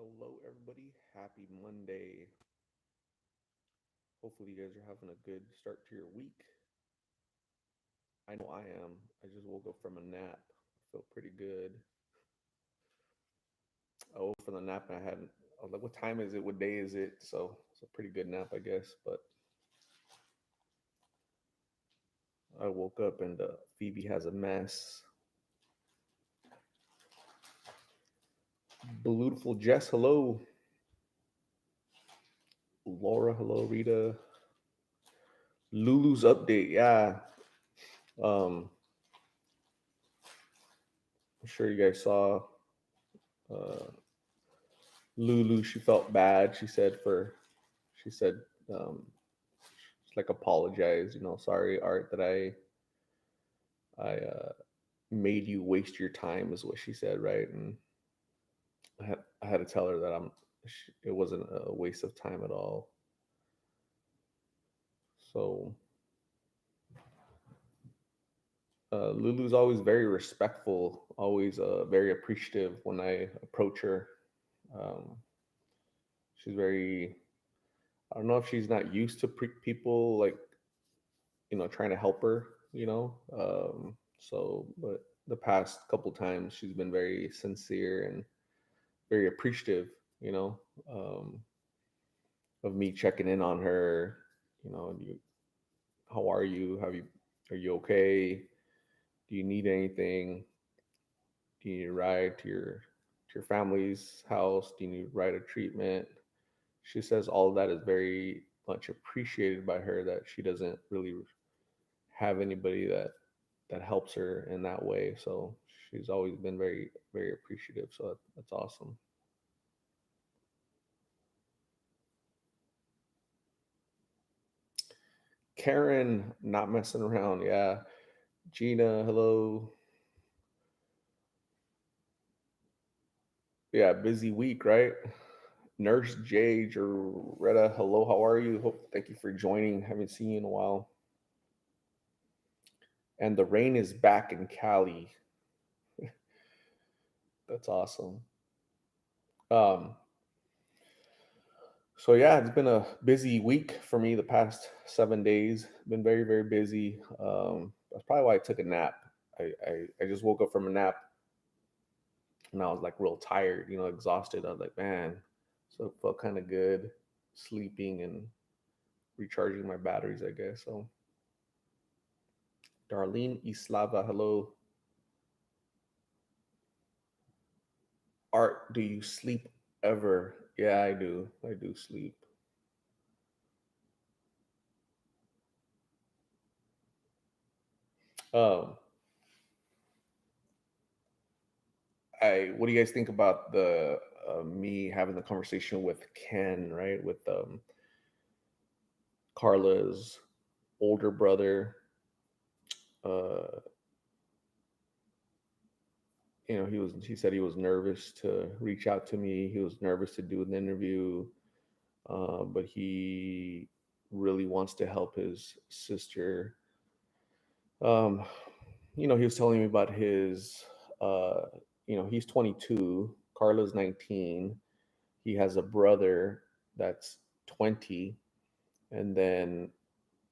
Hello, everybody. Happy Monday. Hopefully, you guys are having a good start to your week. I know I am. I just woke up from a nap. Felt pretty good. I woke from the nap and I was like, what time is it? What day is it? So it's a pretty good nap, I guess. But I woke up and Phoebe has a mess. Beautiful Jess, hello. Laura, hello. Rita. Lulu's update. Yeah. Um, I'm sure you guys saw uh, Lulu. She felt bad. She said, um, like apologize. Sorry, Art, that I made you waste your time, is what she said, right? And I had to tell her that it wasn't a waste of time at all. So Lulu's always very respectful, always very appreciative when I approach her. Um, she's very. I don't know if she's not used to people like trying to help her. But the past couple times she's been very sincere and very appreciative, you know, um, of me checking in on her. How are you? Are you okay? Do you need anything? Do you need a ride to your family's house? Do you need a ride of treatment? She says all of that is very much appreciated by her. That she doesn't really have anybody that helps her in that way. So she's always been very very appreciative. So that's awesome. Karen, not messing around. Yeah. Gina, hello. Yeah, busy week, right? Nurse J, Joretta, hello, how are you? Thank you for joining. Haven't seen you in a while. And the rain is back in Cali. That's awesome. Um, so yeah, it's been a busy week for me the past 7 days. Been very, very busy. That's probably why I took a nap. I just woke up from a nap and I was like real tired, exhausted. I was like, man, so it felt kind of good sleeping and recharging my batteries, I guess. So, Darlene Islava, hello. Art, do you sleep ever? Yeah, I do. I do sleep. Um, what do you guys think about the me having the conversation with Ken, right? With Carla's older brother. Uh, he said he was nervous to reach out to me. He was nervous to do an interview, but he really wants to help his sister. Um, he was telling me about uh, he's 22, Carla's 19. He has a brother that's 20, and then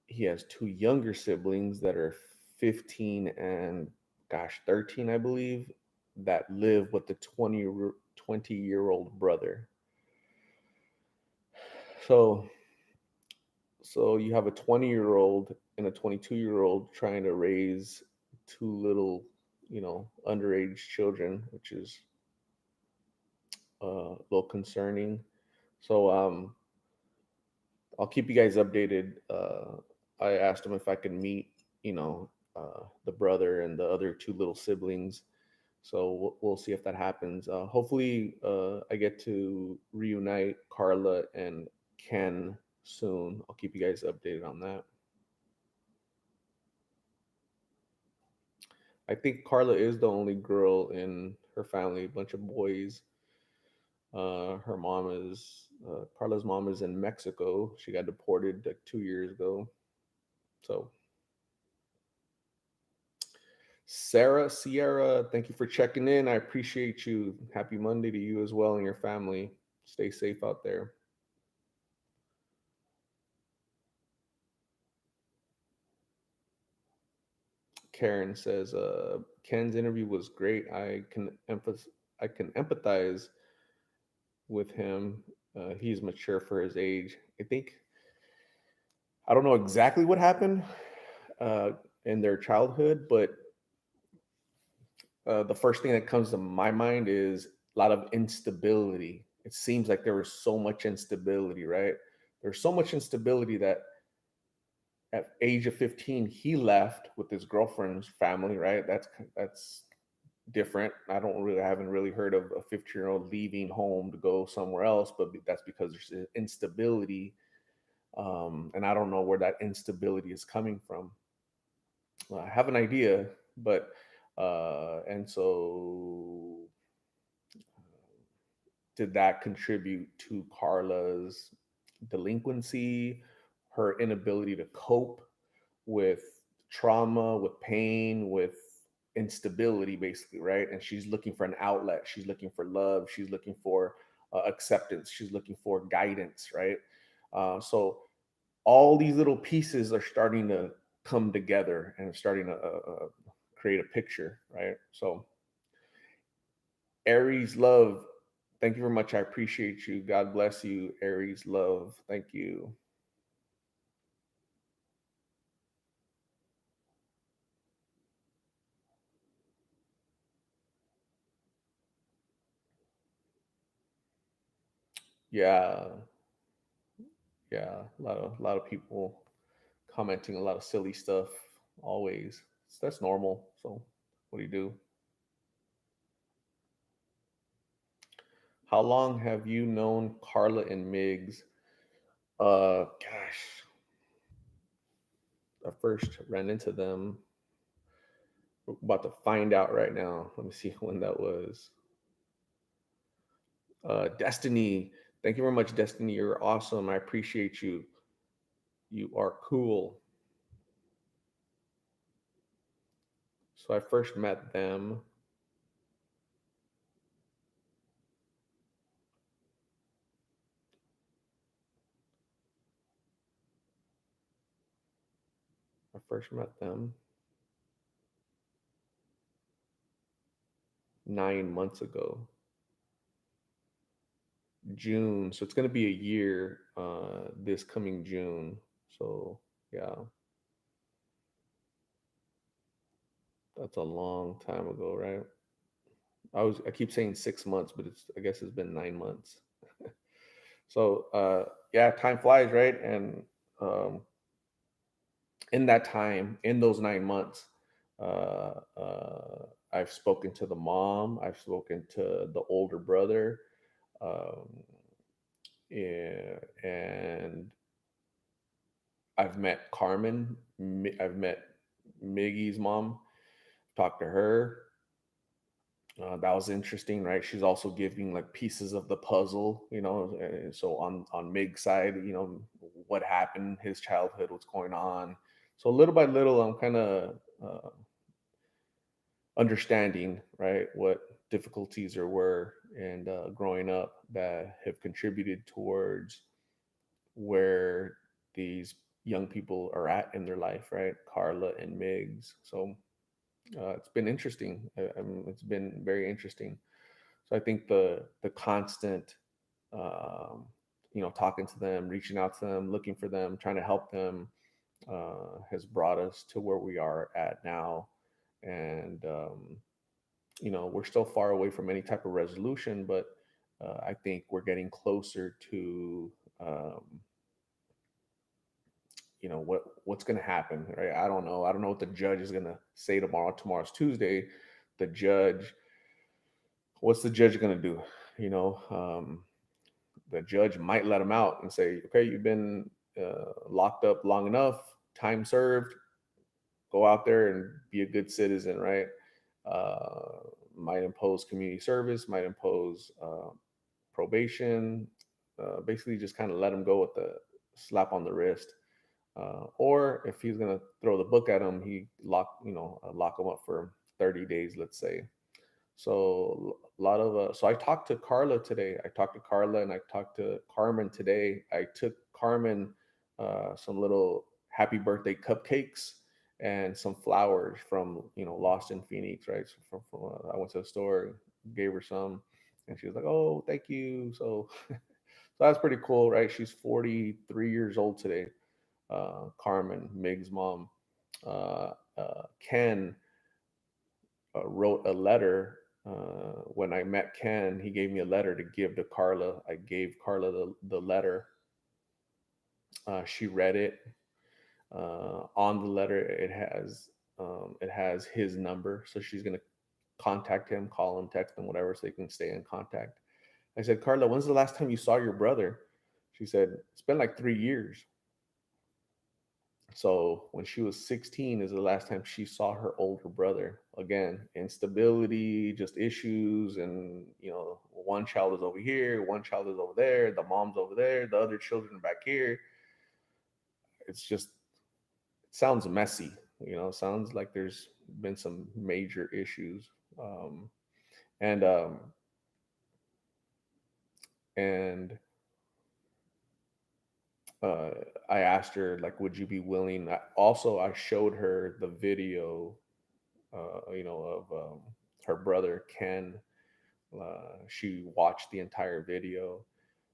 he has two younger siblings that are 15 and, gosh, 13, I believe, that live with the 20-year old brother. So, so you have a 20-year-old and a 22-year-old trying to raise two little, underage children, which is a little concerning. So, I'll keep you guys updated. I asked him if I could meet, the brother and the other two little siblings. So we'll see if that happens. Hopefully, I get to reunite Carla and Ken soon. I'll keep you guys updated on that. I think Carla is the only girl in her family, a bunch of boys. Her mom is Carla's mom is in Mexico. She got deported like 2 years ago. So Sarah, Sierra, thank you for checking in. I appreciate you. Happy Monday to you as well and your family. Stay safe out there. Karen says, Ken's interview was great. I can empathize with him. He's mature for his age. I don't know exactly what happened uh, in their childhood, but the first thing that comes to my mind is a lot of instability. It seems like there was so much instability, right? There's so much instability that at age of 15 he left with his girlfriend's family, right? That's different. I haven't really heard of a 15-year-old leaving home to go somewhere else, but that's because there's instability, and I don't know where that instability is coming from. I have an idea, but and so did that contribute to Carla's delinquency, her inability to cope with trauma, with pain, with instability, basically, right? And she's looking for an outlet. She's looking for love. She's looking for acceptance. She's looking for guidance, right? So all these little pieces are starting to come together and starting to create a picture, right? So Aries love, thank you very much. I appreciate you. God bless you, Aries love. Thank you. Yeah, yeah. A lot of people commenting a lot of silly stuff always. So that's normal. So what do you do? How long have you known Carla and Migs? Gosh, I first ran into them. We're about to find out right now. Let me see when that was. Destiny. Thank you very much, Destiny. You're awesome. I appreciate you. You are cool. So I first met them. I first met them 9 months ago, June. So it's going to be a year this coming June. So yeah, that's a long time ago, right? I keep saying 6 months, but I guess it's been 9 months. So yeah, time flies, right? And um, in that time, in those 9 months, I've spoken to the mom, I've spoken to the older brother, um, yeah, and I've met Carmen. I've met Miggy's mom. Talked to her. That was interesting, right? She's also giving like pieces of the puzzle, So on Mig's side, what happened, his childhood, what's going on. So little by little, I'm kind of understanding, right, what difficulties there were and growing up that have contributed towards where these young people are at in their life, right? Carla and Migs. So it's been interesting. It's been very interesting. So I think the constant, um, talking to them, reaching out to them, looking for them, trying to help them, has brought us to where we are at now. And we're still far away from any type of resolution, but I think we're getting closer to um, what's going to happen, right? I don't know what the judge is going to say tomorrow. Tomorrow's Tuesday. The judge, what's the judge going to do? you know um, the judge might let him out and say, okay, you've been locked up long enough, time served, go out there and be a good citizen, right? uh, might impose community service, might impose probation, basically just kind of let him go with the slap on the wrist. Or if he's gonna throw the book at him, he lock him up for 30 days, let's say. So a lot of so I talked to Carla today. I talked to Carla and I talked to Carmen today. I took Carmen some little happy birthday cupcakes and some flowers from Lost in Phoenix, right? So I went to the store, gave her some, and she was like, "Oh, thank you." So so that's pretty cool, right? She's 43 years old today. Carmen, Mig's mom. Ken wrote a letter. When I met Ken, he gave me a letter to give to Carla. I gave Carla the letter. She read it. On the letter, it has his number, so she's gonna contact him, call him, text him, whatever, so they can stay in contact. I said, Carla, when's the last time you saw your brother? She said, it's been like 3 years. So when she was 16 is the last time she saw her older brother. Again, instability, just issues, and one child is over here, one child is over there, the mom's over there, the other children are back here. It's just it sounds messy. Sounds like there's been some major issues. Um, and and uh, I asked her, like, would you be willing? I showed her the video, of her brother Ken. She watched the entire video,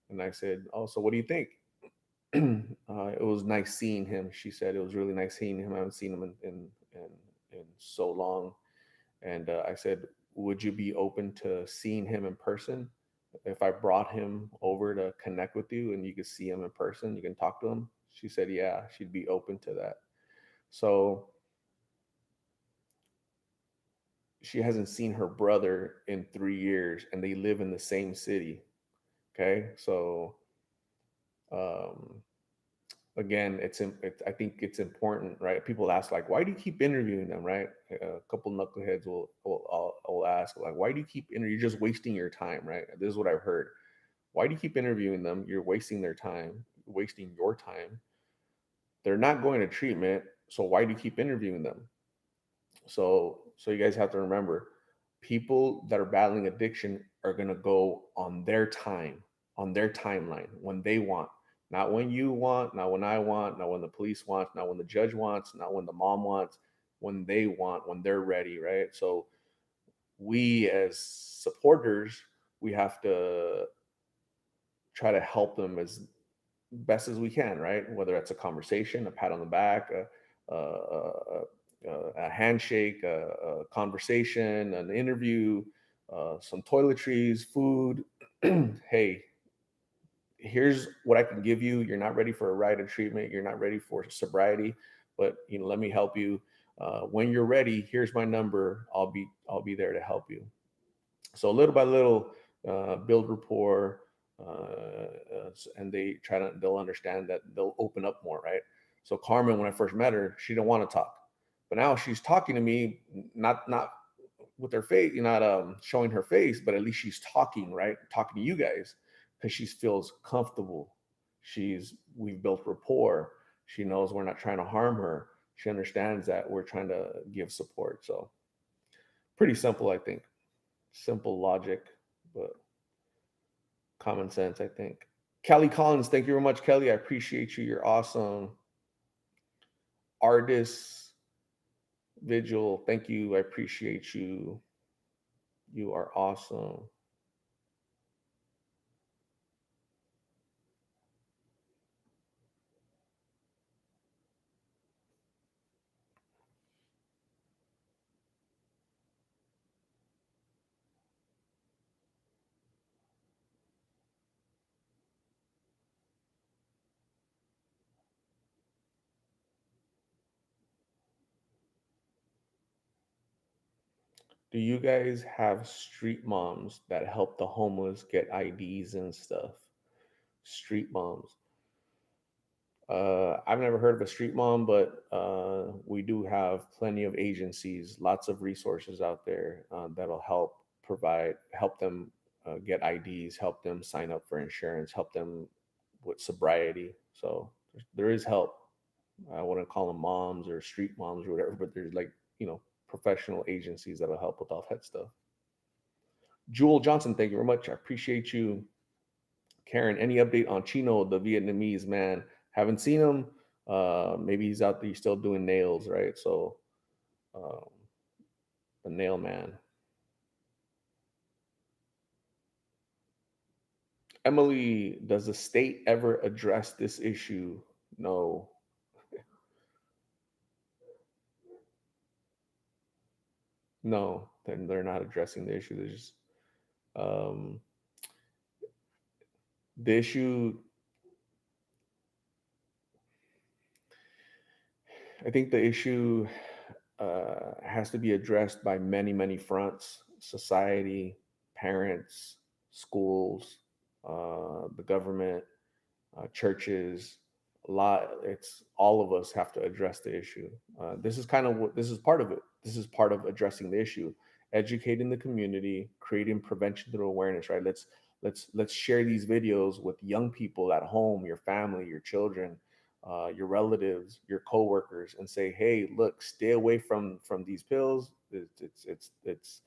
and I said, "Oh, so what do you think?" It was nice seeing him. She said it was really nice seeing him. I haven't seen him in so long. And I said, "Would you be open to seeing him in person? If I brought him over to connect with you and you could see him in person, you can talk to him?" She said, "Yeah, she'd be open to that." So she hasn't seen her brother in 3 years, and they live in the same city. Okay, so um, again, I think it's important, right? People ask, like, why do you keep interviewing them, right? A couple knuckleheads will ask, like, why do you keep interviewing? You're just wasting your time, right? This is what I've heard. Why do you keep interviewing them? You're wasting their time, wasting your time. They're not going to treatment, so why do you keep interviewing them? So you guys have to remember, people that are battling addiction are going to go on their time, on their timeline, when they want, not when you want, not when I want, not when the police want, not when the judge wants, not when the mom wants, when they want, when they're ready, right? So we as supporters, we have to try to help them as best as we can, right? Whether it's a conversation, a pat on the back, a handshake, a conversation, an interview, some toiletries, food. Hey, here's what I can give you. You're not ready for a ride of treatment. You're not ready for sobriety, but let me help you. When you're ready, here's my number. I'll be there to help you. So little by little, build rapport, and they'll understand that they'll open up more, right? So Carmen, when I first met her, she didn't want to talk, but now she's talking to me, not with her face, not showing her face, but at least she's talking, right? Talking to you guys, because she feels comfortable. We've built rapport. She knows we're not trying to harm her. She understands that we're trying to give support. So pretty simple, I think. Simple logic, but common sense, I think. Kelly Collins, thank you very much, Kelly. I appreciate you. You're awesome. Artist Vigil, thank you. I appreciate you. You are awesome. Do you guys have street moms that help the homeless get IDs and stuff? Street moms. I've never heard of a street mom, but we do have plenty of agencies, lots of resources out there that'll help them get IDs, help them sign up for insurance, help them with sobriety. So there is help. I wouldn't call them moms or street moms or whatever, but there's, like, professional agencies that'll help with all that stuff. Jewel Johnson, thank you very much. I appreciate you. Karen, any update on Chino, the Vietnamese man? Haven't seen him. Maybe he's out there still doing nails, right? So, um, the nail man. Emily, does the state ever address this issue? No, no, then they're not addressing the issue. They're just um, the issue. I think the issue has to be addressed by many, many fronts: society, parents, schools, the government, churches. A lot. It's all of us have to address the issue. This is kind of what this is part of it. This is part of addressing the issue, educating the community, creating prevention through awareness. Right. Let's share these videos with young people at home, your family, your children, your relatives, your coworkers, and say, hey, look, stay away from these pills. It's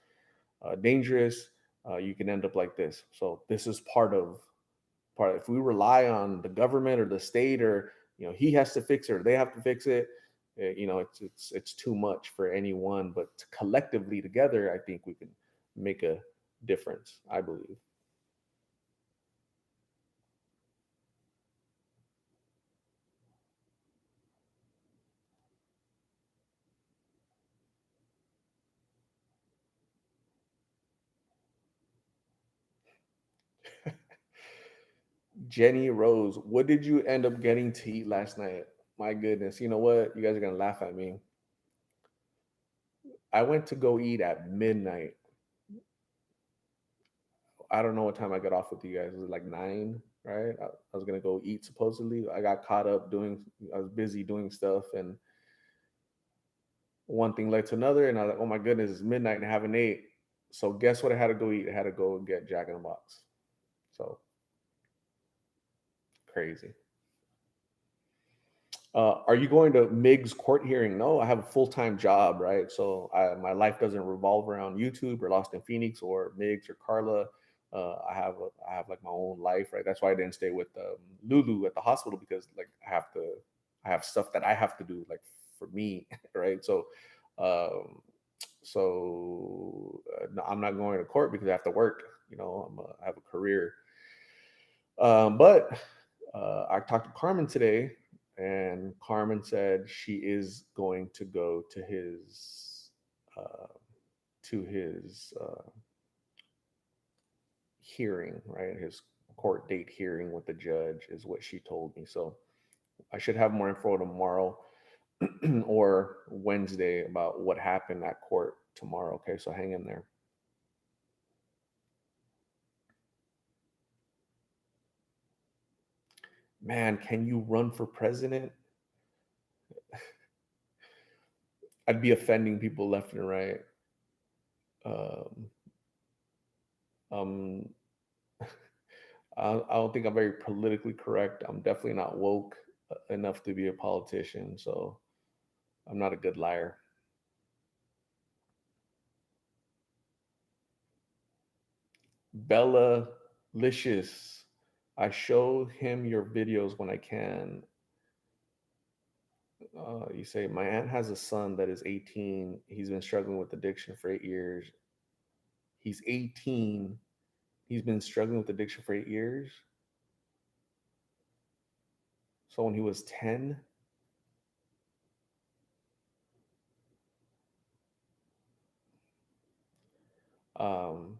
dangerous. You can end up like this. So this is part. If we rely on the government or the state, or he has to fix it or they have to fix it, it's too much for anyone. But collectively together, I think we can make a difference, I believe. Jenny Rose, what did you end up getting to eat last night? My goodness, you know what, you guys are gonna laugh at me. I went to go eat at midnight. I don't know what time I got off with you guys. Was it like 9? Right? I was gonna go eat supposedly. I got caught up doing. I was busy doing stuff, and one thing led to another, and I was like, "Oh my goodness, it's midnight and I haven't ate." So guess what? I had to go eat. I had to go get Jack in the Box. So crazy. Are you going to Mig's court hearing? No, I have a full-time job, right? So my life doesn't revolve around YouTube or Lost in Phoenix or Mig's or Carla. I have like my own life, right? That's why I didn't stay with Lulu at the hospital, because like I have stuff that I have to do, like for me, right? Um, no, I'm not going to court because I have to work. I have a career. But I talked to Carmen today, and Carmen said she is going to go uh, to his hearing, right? His court date hearing with the judge is what she told me. So I should have more info tomorrow or Wednesday about what happened at court tomorrow. Okay, so hang in there. Man, can you run for president? I'd be offending people left and right. Um, um, I don't think I'm very politically correct. I'm definitely not woke enough to be a politician, so I'm not a good liar. Bella Licious, I show him your videos when I can. You say my aunt has a son that is 18. He's been struggling with addiction for 8 years. He's 18. He's been struggling with addiction for 8 years. So when he was 10, um,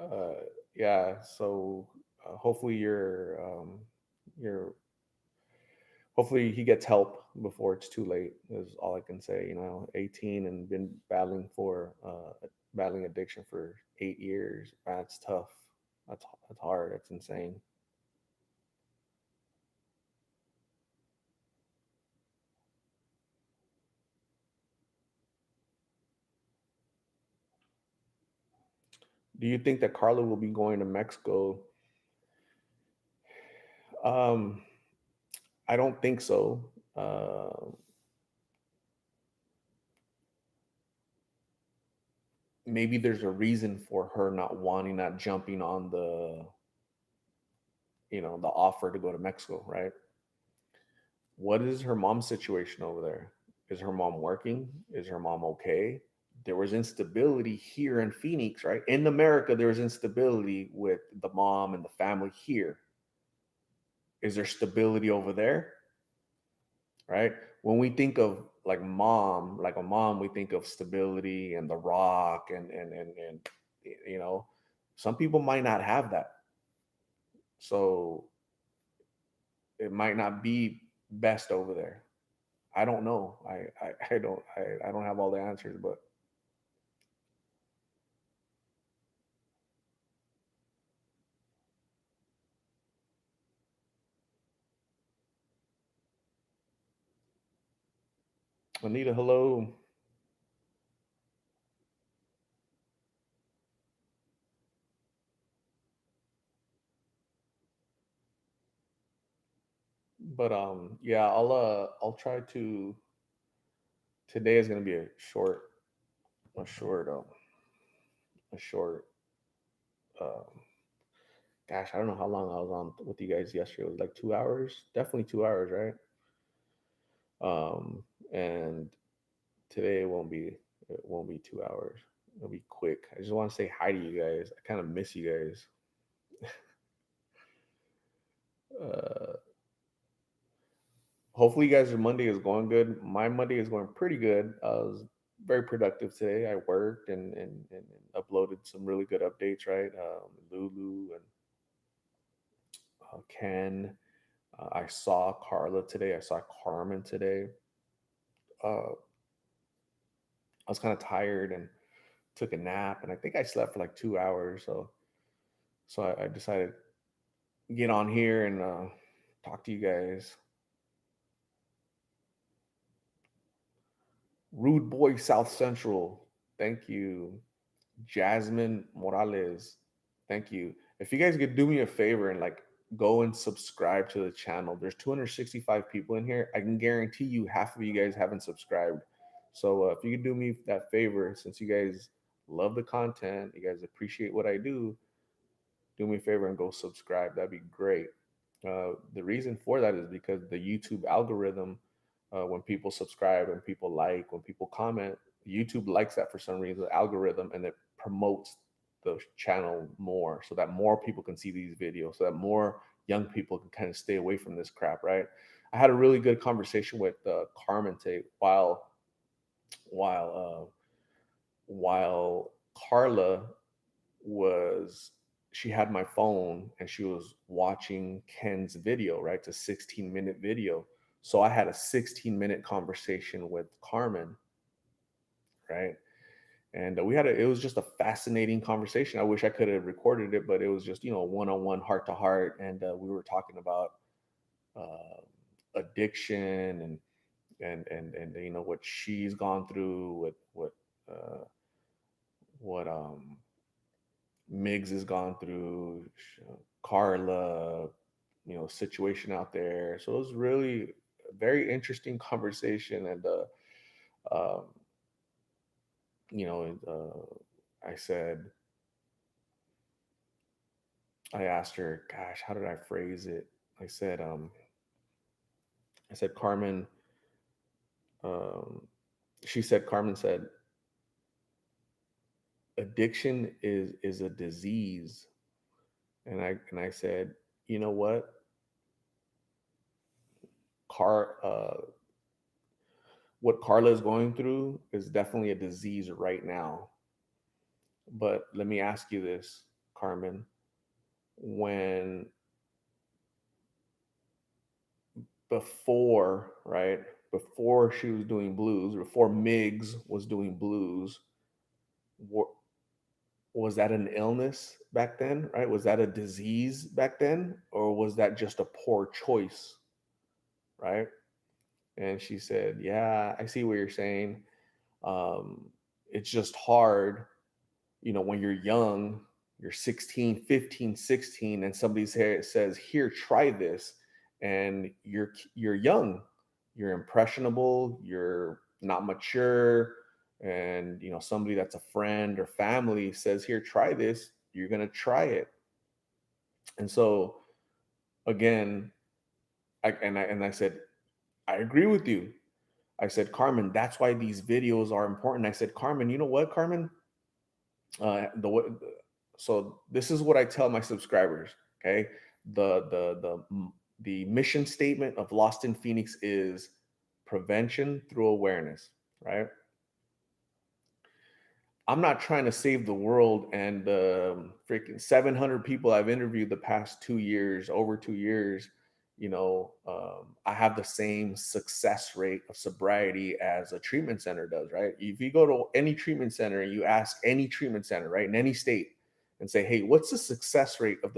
uh, yeah. So hopefully you're hopefully he gets help before it's too late. Is all I can say. 18 and been battling addiction for 8 years. That's tough. That's hard. That's insane. Do you think that Carla will be going to Mexico? Um, I don't think so. maybe there's a reason for her not wanting, not jumping on the, the offer to go to Mexico, right? What is her mom's situation over there? Is her mom working? Is her mom okay? There was instability here in Phoenix, right? In America, there was instability with the mom and the family here. Is there stability over there? Right? When we think of like a mom, we think of stability and the rock and you know, some people might not have that. So it might not be best over there. I don't know. I don't have all the answers, but Anita, hello. But yeah, I'll try to. Today is gonna be a short a short um gosh, I don't know how long I was on with you guys yesterday. It was like 2 hours, definitely 2 hours, right? Um, and today it won't be 2 hours. It'll be quick. I just want to say hi to you guys. I kind of miss you guys. Uh, hopefully, you guys' Monday is going good. My Monday is going pretty good. I was very productive today. I worked and uploaded some really good updates, right? Lulu and Ken. I saw Carla today. I saw Carmen today. I was kind of tired and took a nap, and I think I slept for like 2 hours. So I decided to get on here and talk to you guys. Rude Boy South Central, thank you. Jasmine Morales, thank you. If you guys could do me a favor and like go and subscribe to the channel, there's 265 people in here. I can guarantee you half of you guys haven't subscribed. So if you could do me that favor, since you guys love the content, you guys appreciate what I do me a favor and go subscribe. That'd be great. The reason for that is because the YouTube algorithm, when people subscribe and people like, when people comment, YouTube likes that for some reason, the algorithm, and it promotes the channel more so that more people can see these videos, so that more young people can kind of stay away from this crap, right? I had a really good conversation with Carmen today while while Carla was she had my phone and she was watching Ken's video, right? It's a 16-minute video. So I had a 16-minute conversation with Carmen, right? And we had it was just a fascinating conversation. I wish I could have recorded it, but it was just, one-on-one, heart to heart. And we were talking about uh, addiction and what she's gone through, uh, what Miggs has gone through, Carla, situation out there. So it was really a very interesting conversation. And, um, I said, I asked her, gosh, how did I phrase it? I said, um, I said, Carmen, um, Carmen said, addiction is a disease. And I said, you know what? Car, what Carla is going through is definitely a disease right now. But let me ask you this, Carmen. When before, right? Before she was doing blues, before Miggs was doing blues, was that an illness back then, right? Was that a disease back then? Or was that just a poor choice, right? And she said, yeah, I see what you're saying. Um, it's just hard, when you're young, you're 16, 15, 16, and somebody says, here, try this. And you're young, you're impressionable, you're not mature, and somebody that's a friend or family says, here, try this, you're going to try it. And so again, I said, I agree with you. I said, Carmen, that's why these videos are important. I said, Carmen, you know what, Carmen? The So this is what I tell my subscribers. Okay, the mission statement of Lost in Phoenix is prevention through awareness. Right. I'm not trying to save the world, and freaking 700 people I've interviewed the past 2 years, over 2 years, I have the same success rate of sobriety as a treatment center does, right? If you go to any treatment center and you ask any treatment center, right, in any state, and say, hey, what's the success rate of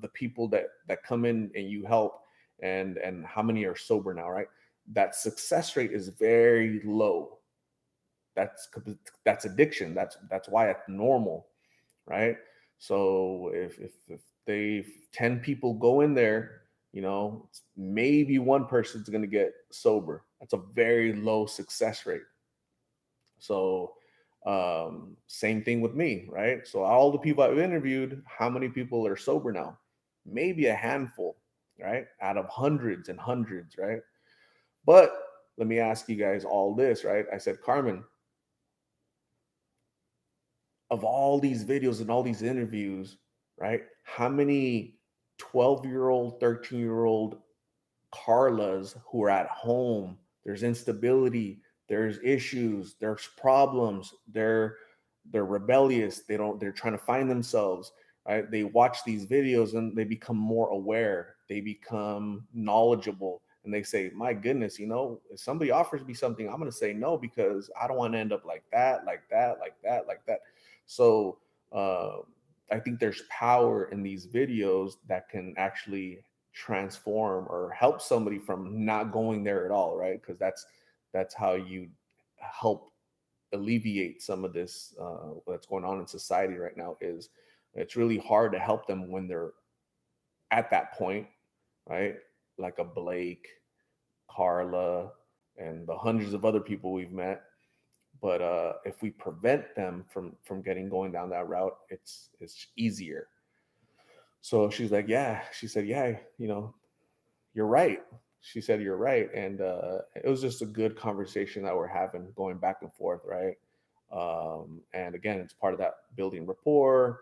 the people that come in and you help, and how many are sober now, right? That success rate is very low. that's that's addiction. That's why it's normal, right? So if they 10 people go in there, maybe one person's going to get sober. That's a very low success rate. So same thing with me, right? So all the people I've interviewed, how many people are sober now? Maybe a handful, right, out of hundreds and hundreds, right? But let me ask you guys all this, right? I said, Carmen, of all these videos and all these interviews, right? How many 12-year-old, 13-year-old Carlas who are at home, there's instability, there's issues, there's problems, they're rebellious, they're trying to find themselves, right? They watch these videos and they become more aware, they become knowledgeable, and they say, my goodness, if somebody offers me something, I'm going to say no, because I don't want to end up like that, like that, like that, like that. So uh, I think there's power in these videos that can actually transform or help somebody from not going there at all, right? Because that's how you help alleviate some of this what's going on in society right now. Is it's really hard to help them when they're at that point, right? Like a Blake, Carla, and the hundreds of other people we've met. But if we prevent them from getting going down that route, it's easier. So she's like, yeah. She said, yeah, you're right. She said, you're right. And it was just a good conversation that we're having, going back and forth, right? And again, it's part of that building rapport.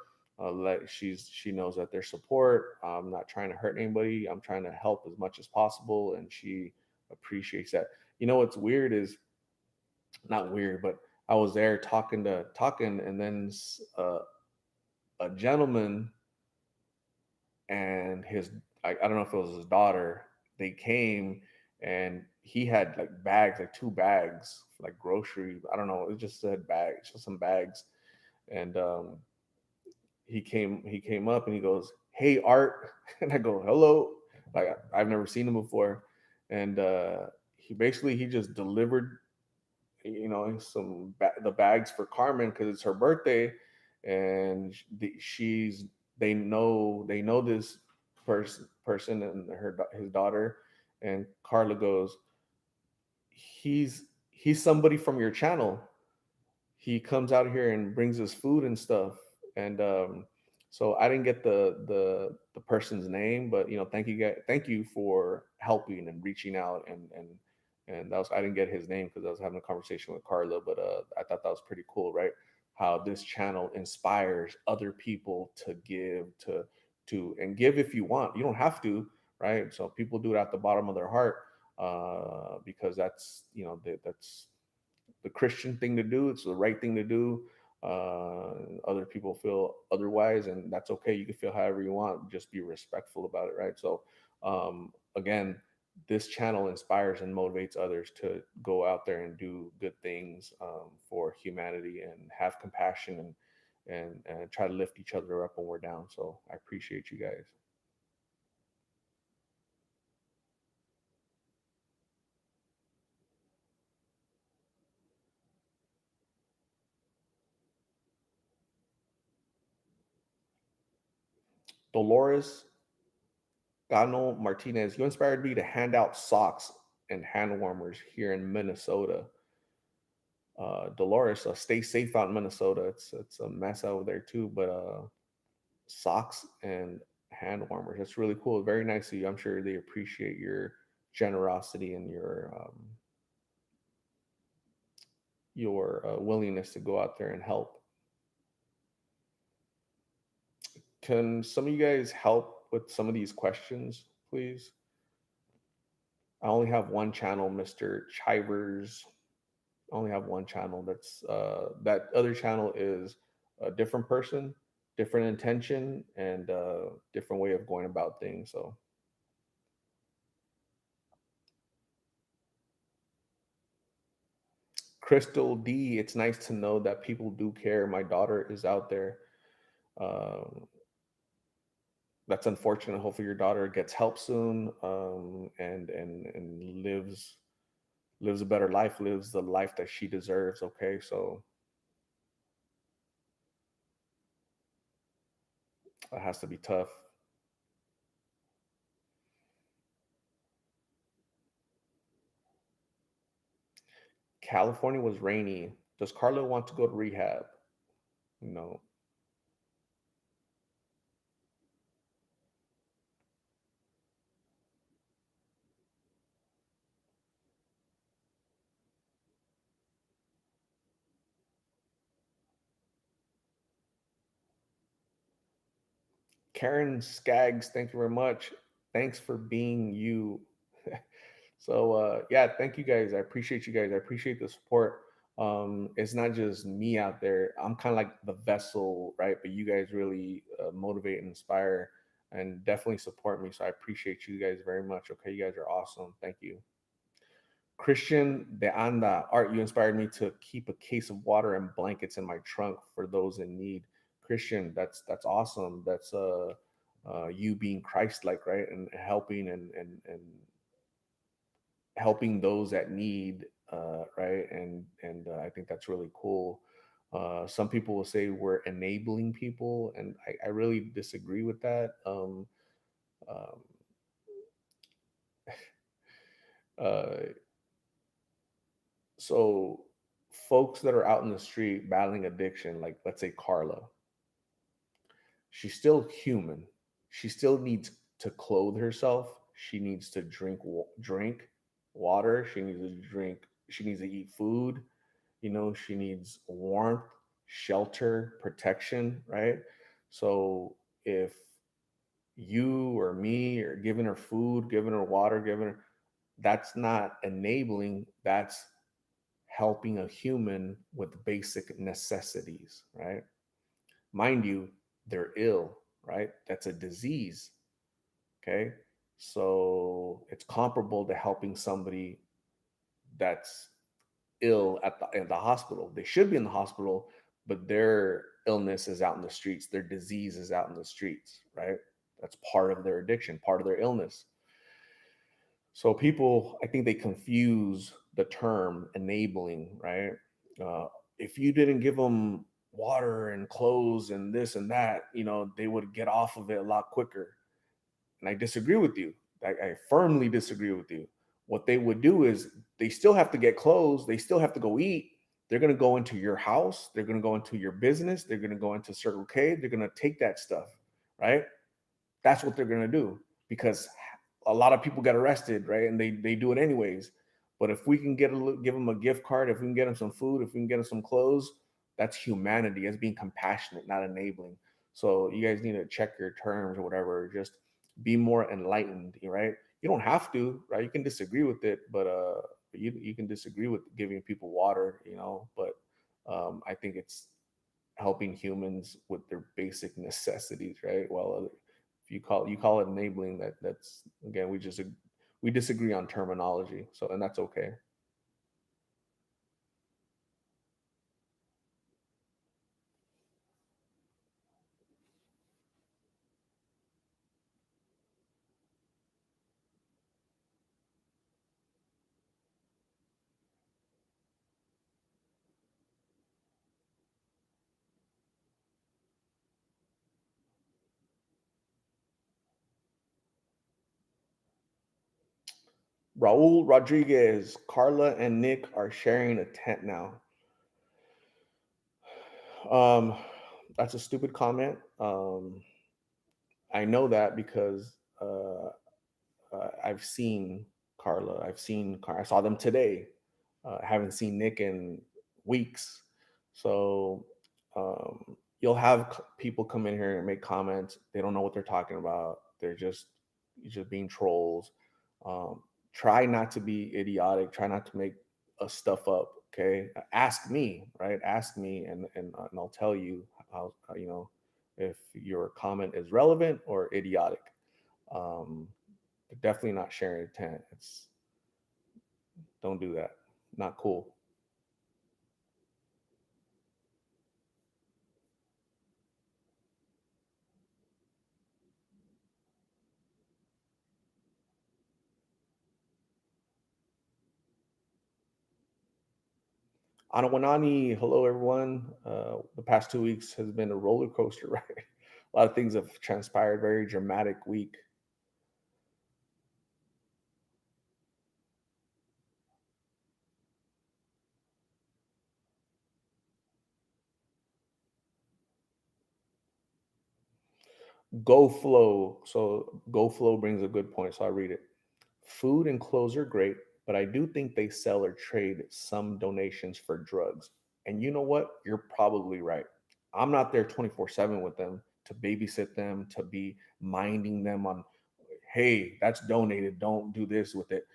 She knows that there's support. I'm not trying to hurt anybody. I'm trying to help as much as possible, and she appreciates that. What's weird is, not weird, but I was there talking, and then a gentleman and I don't know if it was his daughter, they came, and he had like bags, like 2 bags, like grocery, I don't know, it just said bags, just some bags. And he came up and he goes, hey, Art. And I go, hello. Like, I've never seen him before. And he just delivered, the bags for Carmen, because it's her birthday. And she's they know this person and his daughter. And Carla goes, he's somebody from your channel. He comes out here and brings us food and stuff. And so I didn't get the person's name, but thank you guys, thank you for helping and reaching out. And that was, I didn't get his name because I was having a conversation with Carla. But I thought that was pretty cool, right? How this channel inspires other people to give, and give if you want. You don't have to, right? So people do it at the bottom of their heart, because that's the Christian thing to do. It's the right thing to do. Other people feel otherwise, and that's okay. You can feel however you want. Just be respectful about it, right? So, again, this channel inspires and motivates others to go out there and do good things, for humanity, and have compassion, and try to lift each other up when we're down. So I appreciate you guys. Dolores Gano Martinez, you inspired me to hand out socks and hand warmers here in Minnesota. Dolores, stay safe out in Minnesota. It's a mess out there too. But socks and hand warmers. That's really cool. Very nice of you. I'm sure they appreciate your generosity and your willingness to go out there and help. Can some of you guys help with some of these questions, please? I only have one channel, Mr. Chivers. I only have one channel. That other channel is a different person, different intention, and different way of going about things. So Crystal D, it's nice to know that people do care. My daughter is out there. Um, that's unfortunate. Hopefully, your daughter gets help soon, and lives a better life, lives the life that she deserves. Okay, so it has to be tough. California was rainy. Does Carlo want to go to rehab? No. Karen Skaggs, thank you very much. Thanks for being you. So yeah, thank you guys. I appreciate you guys. I appreciate the support. It's not just me out there. I'm kind of like the vessel, right? But you guys really motivate and inspire and definitely support me. So I appreciate you guys very much. Okay, you guys are awesome. Thank you. Christian de Anda, Art, you inspired me to keep a case of water and blankets in my trunk for those in need. Christian, that's awesome. That's you being Christ-like, right, and helping and helping those that need, right, and I think that's really cool. Some people will say we're enabling people, and I really disagree with that. Um, uh, so folks that are out in the street battling addiction, like let's say Carla, she's still human. She still needs to clothe herself. She needs to drink water. She needs to drink. She needs to eat food. You know, she needs warmth, shelter, protection. Right. So if you or me are giving her food, giving her water, giving her, that's not enabling. That's helping a human with basic necessities, right? Mind you, they're ill, right? That's a disease, okay? So it's comparable to helping somebody that's ill in the hospital. They should be in the hospital, but their illness is out in the streets. Their disease is out in the streets, right? That's part of their addiction, part of their illness. So people, I think they confuse the term enabling, right? If you didn't give them water and clothes and this and that, you know, they would get off of it a lot quicker. And I disagree with you. I firmly disagree with you. What they would do is they still have to get clothes, they still have to go eat. They're going to go into your house, they're going to go into your business, they're going to go into Circle K, they're going to take that stuff, right? That's what they're going to do because a lot of people get arrested, right? And they do it anyways. But if we can give them a gift card, if we can get them some food, if we can get them some clothes, that's humanity. That's being compassionate, not enabling. So you guys need to check your terms or whatever. Just be more enlightened, right? You don't have to, right? You can disagree with it, but you can disagree with giving people water, you know. But I think it's helping humans with their basic necessities, right? Well, if you call it enabling, that's again we disagree on terminology, so and that's okay. Raul Rodriguez, Carla and Nick are sharing a tent now. Um, that's a stupid comment. I know that because I've seen Carla. I saw them today. I haven't seen Nick in weeks. So you'll have people come in here and make comments. They don't know what they're talking about. They're just being trolls. Um, Try not to be idiotic. Try not to make stuff up. Okay, ask me, right? Ask me, and I'll tell you how if your comment is relevant or idiotic. Um, Definitely not sharing intent. It's Don't do that. Not cool. Anawanani, hello everyone. The past 2 weeks has been a roller coaster, right? A lot of things have transpired. Very dramatic week. Go Flow. So Go Flow brings a good point. So I read it. Food and clothes are great, but I do think they sell or trade some donations for drugs. And you know what? You're probably right. I'm not there 24/7 with them to babysit them, to be minding them on, hey, that's donated. Don't do this with it.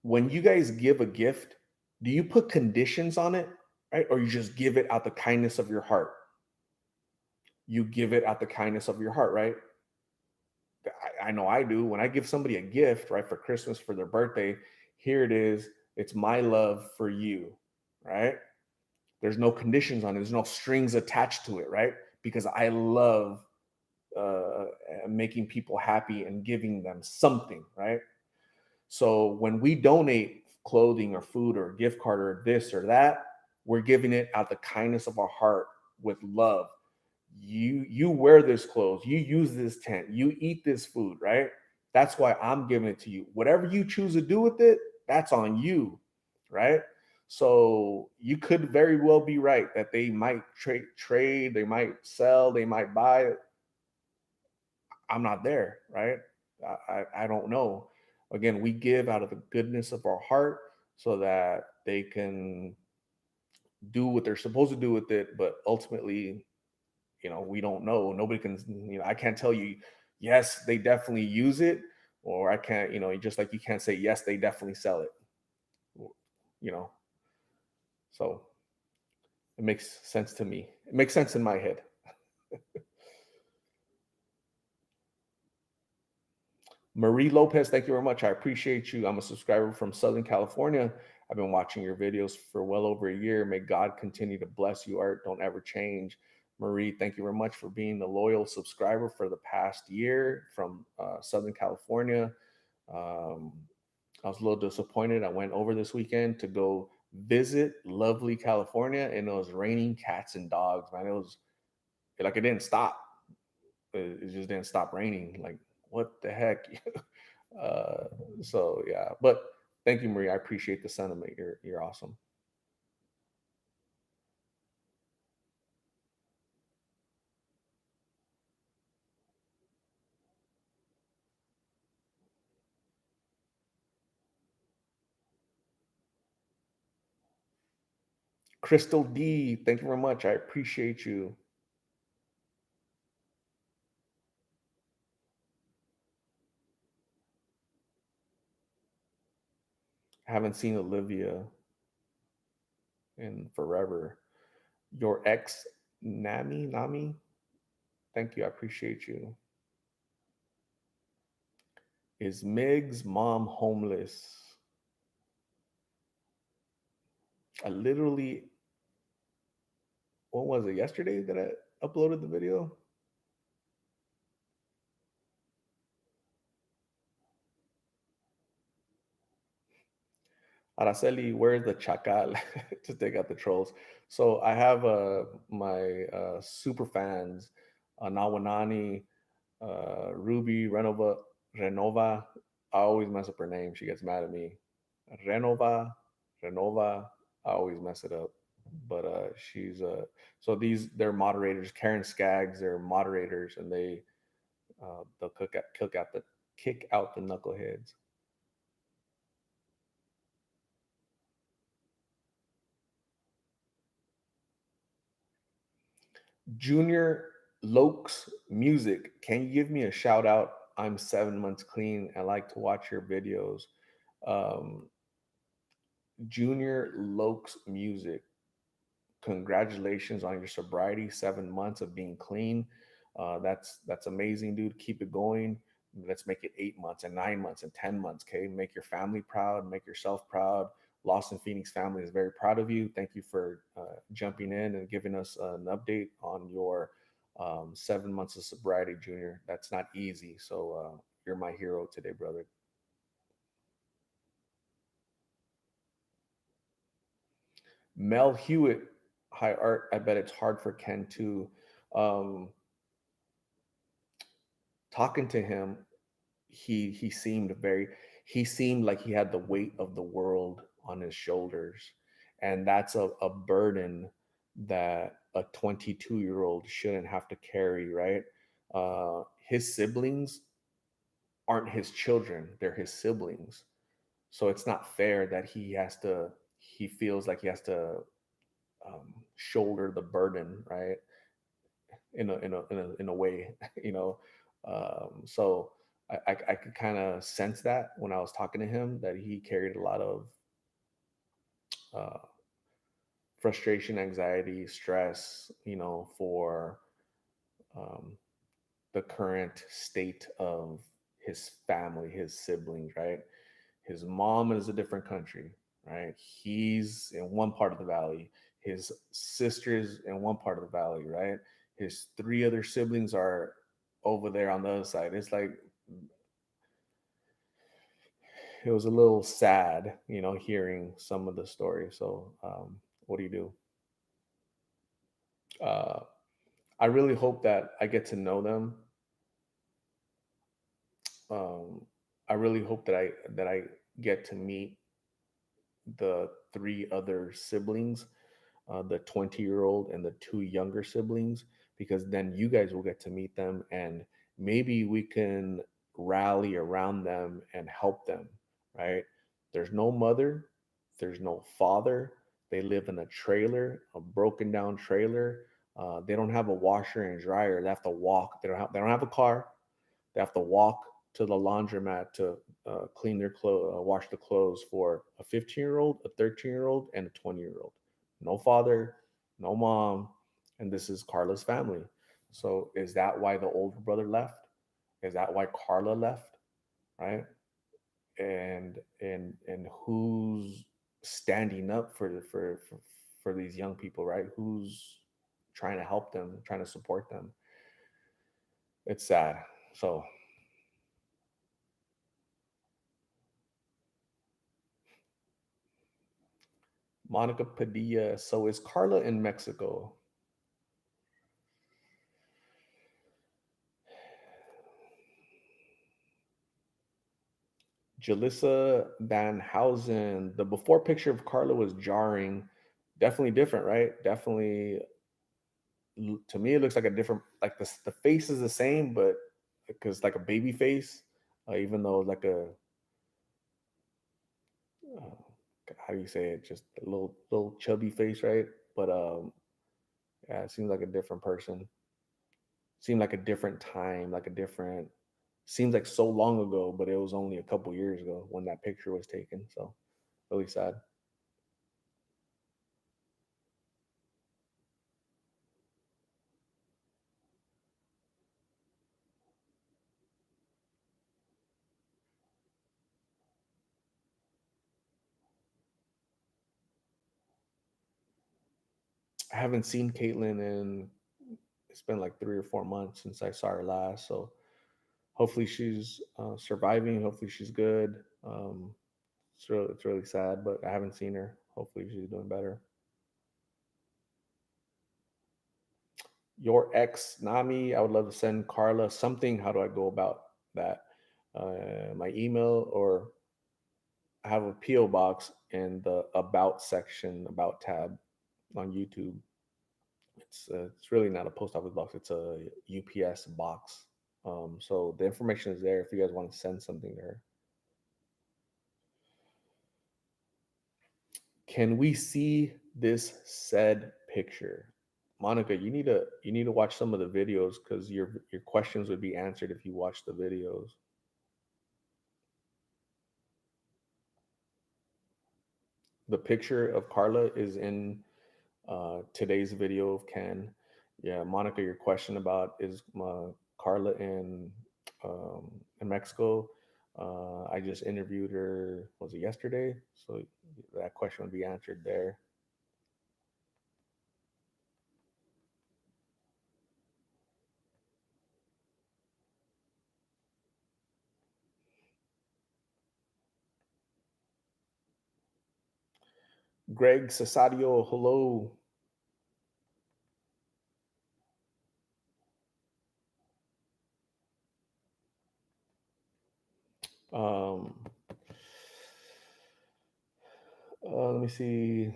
When you guys give a gift, do you put conditions on it, right? Or you just give it out the kindness of your heart? You give it out the kindness of your heart, right? I know I do. When I give somebody a gift, right, for Christmas, for their birthday, here it is. It's my love for you, right? There's no conditions on it. There's no strings attached to it, right? Because I love uh, making people happy and giving them something, right? So when we donate clothing or food or a gift card or this or that, we're giving it out the kindness of our heart with love. You wear this clothes, you use this tent, you eat this food, right? That's why I'm giving it to you. Whatever you choose to do with it, that's on you, right? So you could very well be right that they might trade, they might sell, they might buy. I'm not there, right? I don't know. Again, we give out of the goodness of our heart so that they can do what they're supposed to do with it, but ultimately, we don't know. Nobody can, I can't tell you, yes, they definitely use it, or I can't, just like you can't say, yes, they definitely sell it, you know. So it makes sense to me. It makes sense in my head. Marie Lopez, thank you very much. I appreciate you. I'm a subscriber from Southern California. I've been watching your videos for well over a year. May God continue to bless you. Art, don't ever change. Marie, thank you very much for being a loyal subscriber for the past year from Southern California. Um, I was a little disappointed. I went over this weekend to go visit lovely California, and it was raining cats and dogs. Man, it was like it didn't stop. It just didn't stop raining. Like, what the heck? uh, so yeah, but thank you, Marie. I appreciate the sentiment. You're awesome. Crystal D, thank you very much. I appreciate you. I haven't seen Olivia in forever. Your ex, Nami, thank you. I appreciate you. Is Meg's mom homeless? I literally, what was it, yesterday that I uploaded the video? Araceli, where's the chacal to take out the trolls? So I have my super fans, Nawanani, Ruby, Renova. I always mess up her name. She gets mad at me. Renova, Renova. I always mess it up. but she's so they're moderators. Karen Skaggs, they're moderators, and they'll kick out the knuckleheads. Junior Lokes Music, can you give me a shout out? I'm 7 months clean. I like to watch your videos. Um, Junior Lokes Music, congratulations on your sobriety. 7 months of being clean. That's amazing, dude. Keep it going. Let's make it 8 months and 9 months and 10 months. Okay, make your family proud. Make yourself proud. Lost in Phoenix family is very proud of you. Thank you for jumping in and giving us an update on your 7 months of sobriety, Junior. That's not easy. So you're my hero today, brother. Mel Hewitt, hi Art. I bet it's hard for Ken too. Um, Talking to him, he seemed he seemed like he had the weight of the world on his shoulders, and that's a burden that a 22-year-old shouldn't have to carry, right? His siblings aren't his children; they're his siblings, so it's not fair that he feels like he has to shoulder the burden, right? In a way, you know. So I could kind of sense that when I was talking to him that he carried a lot of uh, frustration, anxiety, stress, for um, the current state of his family, his siblings, right? His mom is a different country, right? He's in one part of the valley. His sister's in one part of the valley, right? His three other siblings are over there on the other side. It's like it was a little sad, hearing some of the story. So, what do you do? Uh, I really hope that I get to know them. Um, I really hope that I get to meet the three other siblings, the 20-year-old and the two younger siblings, because then you guys will get to meet them and maybe we can rally around them and help them, right? There's no mother, there's no father. They live in a trailer, a broken down trailer. They don't have a washer and dryer. They have to walk. They don't have a car. They have to walk to the laundromat to clean their clothes, wash the clothes for a 15-year-old, a 13-year-old, and a 20-year-old. No father, no mom, and this is Carla's family. So is that why the older brother left? Is that why Carla left? Right? And who's standing up for these young people? Right? Who's trying to help them, trying to support them? It's sad. So Monica Padilla. So is Carla in Mexico? Jalissa Van Housen. The before picture of Carla was jarring. Definitely different, right? Definitely. To me, it looks like a different. Like the face is the same, but because like a baby face, even though like how do you say it? Just a little chubby face, right? But yeah, it seems like a different person. Seemed like a different time, like a different. Seems like so long ago, but it was only a couple years ago when that picture was taken. So really sad. I haven't seen Caitlin in it's been like 3 or 4 months since I saw her last. So hopefully she's surviving. Hopefully she's good. It's really sad, but I haven't seen her. Hopefully she's doing better. Your ex Nami, I would love to send Carla something. How do I go about that? My email or I have a PO box in the about section, about tab. on YouTube. It's really not a post office box. It's a UPS box. So the information is there if you guys want to send something there. Can we see this said picture? Monica, you need to watch some of the videos because your questions would be answered if you watch the videos. The picture of Carla is in today's video of Ken. Yeah, Monica, your question about is Carla in Mexico? I just interviewed her. Was it yesterday? So that question would be answered there. Greg Cesadio, hello. Um, let me see.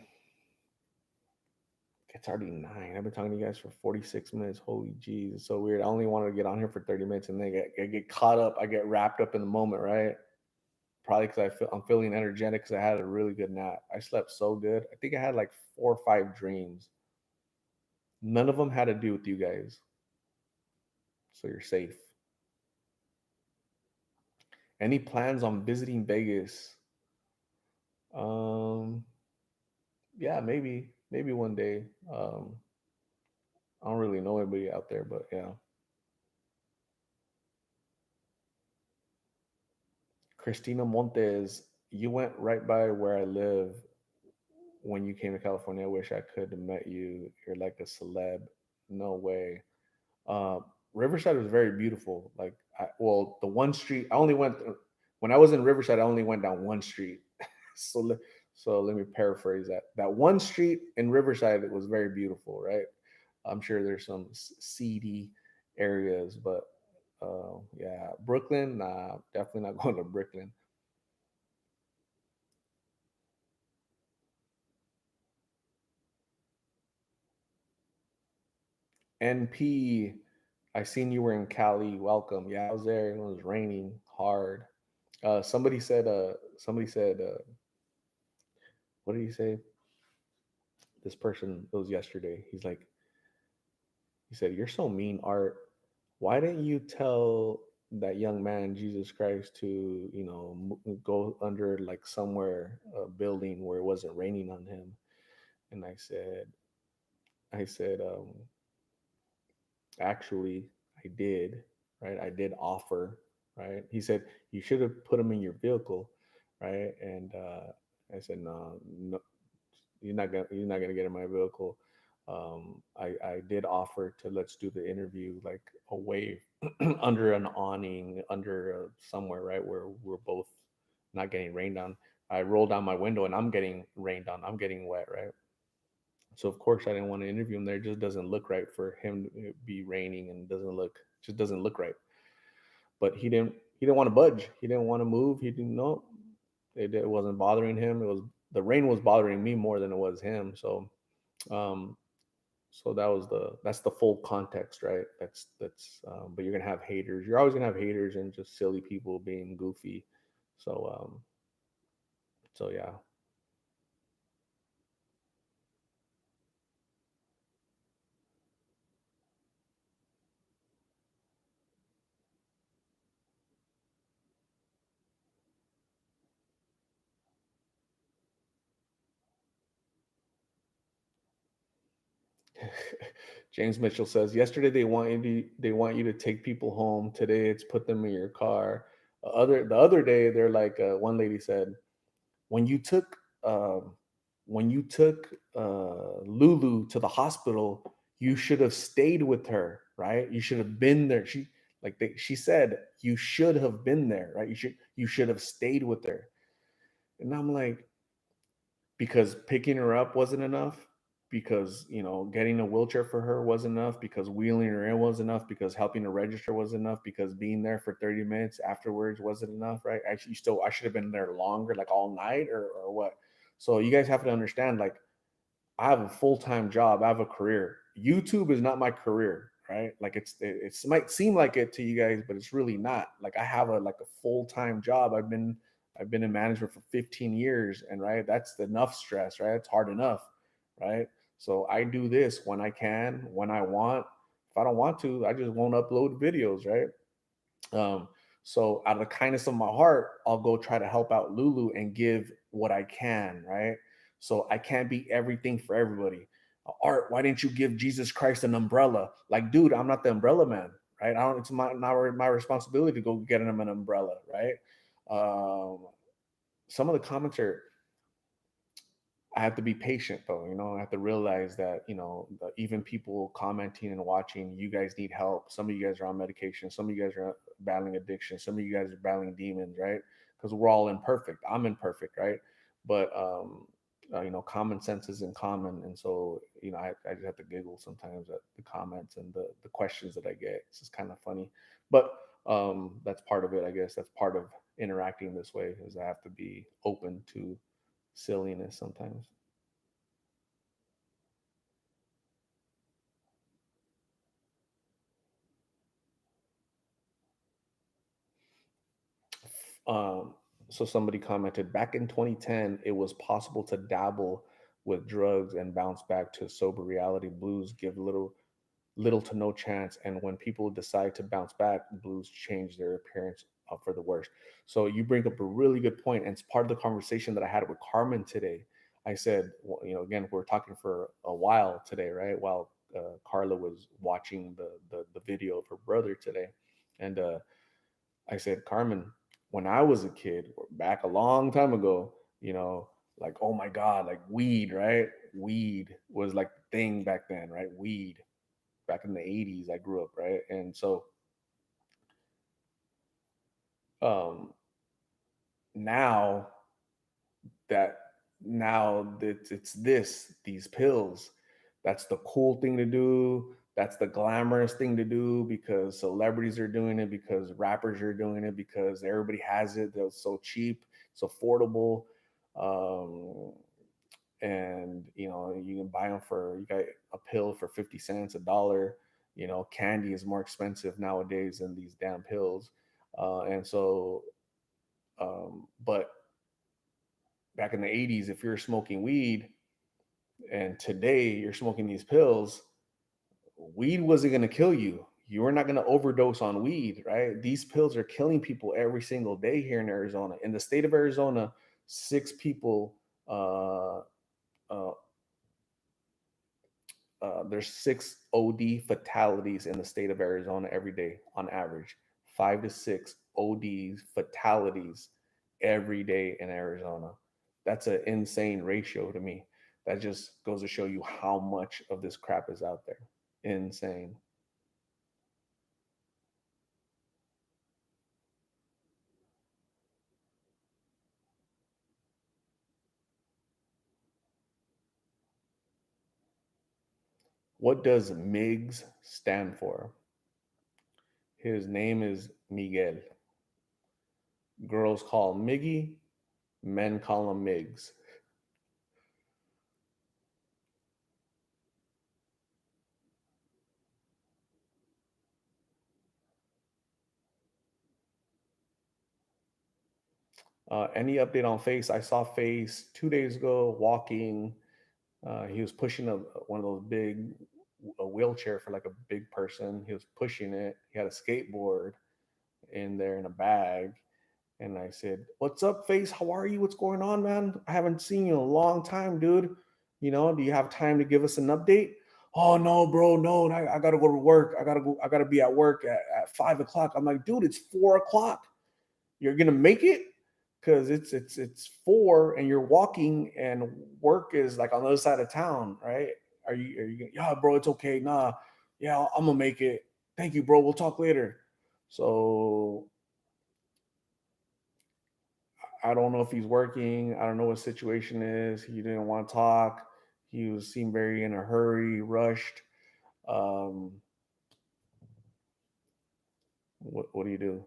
It's already 9. I've been talking to you guys for 46 minutes. Holy jeez, it's so weird. I only wanted to get on here for 30 minutes and then get caught up. I get wrapped up in the moment, right? Probably because I'm feeling energetic because I had a really good nap. I slept so good. I think I had like 4 or 5 dreams. None of them had to do with you guys, so you're safe. Any plans on visiting Vegas? Um, yeah, maybe one day. I don't really know anybody out there, but yeah. Christina Montes, you went right by where I live when you came to California. I wish I could have met you. You're like a celeb. No way. Uh, Riverside was very beautiful. Like, well, the one street I only went when I was in Riverside. I only went down one street. so, so let me paraphrase that. That one street in Riverside it was very beautiful, right? I'm sure there's some seedy areas, but yeah, Brooklyn, nah, definitely not going to Brooklyn. NP, I seen you were in Cali. Welcome. Yeah, I was there. It was raining hard. Somebody said, what did he say? This person, it was yesterday. He said, "You're so mean, Art. Why didn't you tell that young man, Jesus Christ, to, go under like somewhere, a building where it wasn't raining on him?" And I said, actually, I did, right? I did offer, right? He said, you should have put him in your vehicle, right? And I said, no, no, you're not gonna get in my vehicle. I did offer to let's do the interview like away under an awning, under somewhere, right, where we're both not getting rained on. I roll down my window and I'm getting rained on. I'm getting wet, right? So of course I didn't want to interview him there. It just doesn't look right for him to be raining and doesn't look right. But he didn't want to budge. He didn't want to move. He didn't know. It wasn't bothering him. It was the rain was bothering me more than it was him. Um so that's the full context, right? But you're gonna have haters. You're always gonna have haters and just silly people being goofy. So yeah. James Mitchell says, yesterday they want you to take people home. Today it's put them in your car. The other day they're like, one lady said, when you took um, Lulu to the hospital, you should have stayed with her, right? You should have been there. She said you should have been there, right? You should have stayed with her. And I'm like, because picking her up wasn't enough, because getting a wheelchair for her wasn't enough, because wheeling her in was enough, because helping her register was enough, because being there for 30 minutes afterwards wasn't enough, right? Actually, still I should have been there longer, like all night, or what. So you guys have to understand, like, I have a full-time job. I have a career. YouTube is not my career, right? Like it might seem like it to you guys, but it's really not. Like I have a full-time job. I've been in management for 15 years, and right, that's enough stress, right? It's hard enough, right? So I do this when I can, when I want. If I don't want to, I just won't upload videos, right? Um, so out of the kindness of my heart, I'll go try to help out Lulu and give what I can, right? So I can't be everything for everybody. Art, why didn't you give Jesus Christ an umbrella? Like, dude, I'm not the umbrella man, right? I don't. It's my responsibility to go get him an umbrella, right? Some of the comments are, I have to be patient though. I have to realize that even people commenting and watching, you guys need help. Some of you guys are on medication. Some of you guys are battling addiction. Some of you guys are battling demons, right? Because we're all imperfect. I'm imperfect, right? But common sense isn't common, and so I just have to giggle sometimes at the comments and the questions that I get. It's just kind of funny, but that's part of it, I guess. That's part of interacting this way, is I have to be open to silliness sometimes. Um, so somebody commented, back in 2010, it was possible to dabble with drugs and bounce back to sober reality. Blues give little to no chance, and when people decide to bounce back, blues change their appearance for the worse. So you bring up a really good point, and it's part of the conversation that I had with Carmen today. I said, well, again, we're talking for a while today, right? While Carla was watching the video of her brother today, and I said, Carmen, when I was a kid, back a long time ago, like, oh my God, like weed, right? Weed was like the thing back then, right? Weed back in the 80s, I grew up, right? And so um, now that now that it's these pills, that's the cool thing to do. That's the glamorous thing to do because celebrities are doing it, because rappers are doing it, because everybody has it. They're so cheap, it's affordable. Um, and you can buy them for, you got a pill for 50 cents, $1. Candy is more expensive nowadays than these damn pills. And so but back in the 80s, if you're smoking weed and today you're smoking these pills, weed wasn't going to kill you. You were not going to overdose on weed, right? These pills are killing people every single day here in Arizona. In the state of Arizona, 6 people uh, uh, there's 6 OD fatalities in the state of Arizona every day on average. 5 to 6 ODs fatalities every day in Arizona. That's an insane ratio to me. That just goes to show you how much of this crap is out there. Insane. What does MIGS stand for? His name is Miguel. Girls call him Miggy, men call him Migs. Any update on Face? I saw Face 2 days ago walking. He was pushing one of those big, a wheelchair for like a big person. He was pushing it. He had a skateboard in there in a bag. And I said, "What's up, Face? How are you? What's going on, man? I haven't seen you in a long time, dude. Do you have time to give us an update?" "Oh no, bro, no. I gotta go to work. I gotta go. I gotta be at work at 5 o'clock." I'm like, "Dude, it's 4 o'clock. You're gonna make it?" Because it's 4 and you're walking and work is like on the other side of town, right? Are you gonna, yeah, bro, it's okay. Nah, yeah, I'm gonna make it. Thank you, bro. We'll talk later. So I don't know if he's working. I don't know what situation is. He didn't want to talk. He was seemed very in a hurry, rushed. Um, what do you do?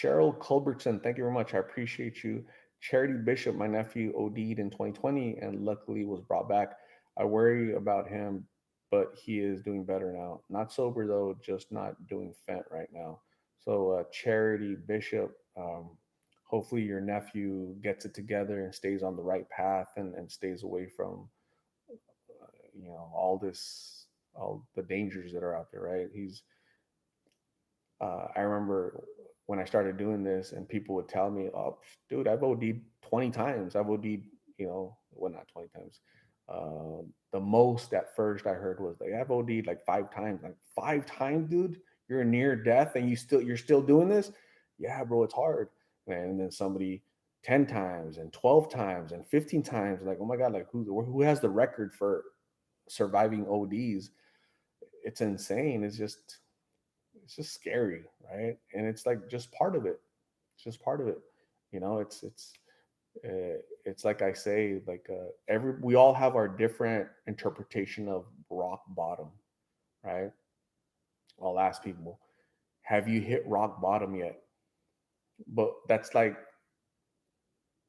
Cheryl Culbertson, thank you very much. I appreciate you. Charity Bishop, my nephew OD'd in 2020 and luckily was brought back. I worry about him, but he is doing better now. Not sober though, just not doing fent right now. So, Charity Bishop, hopefully your nephew gets it together and stays on the right path and stays away from, all this, all the dangers that are out there, right? I remember when I started doing this, and people would tell me, "Oh, dude, I've OD'd 20 times. I've OD'd, well, not 20 times. The most at first I heard was like, I've OD'd like 5 times. Like 5 times, dude. You're near death, and you're still doing this. Yeah, bro, it's hard." And then somebody 10 times and 12 times and 15 times, like, oh my god, like who has the record for surviving ODs? It's insane. It's just scary, right? And it's like just part of it. It's just part of it. It's like I say, like, every we all have our different interpretation of rock bottom, right? I'll ask people, have you hit rock bottom yet? But that's like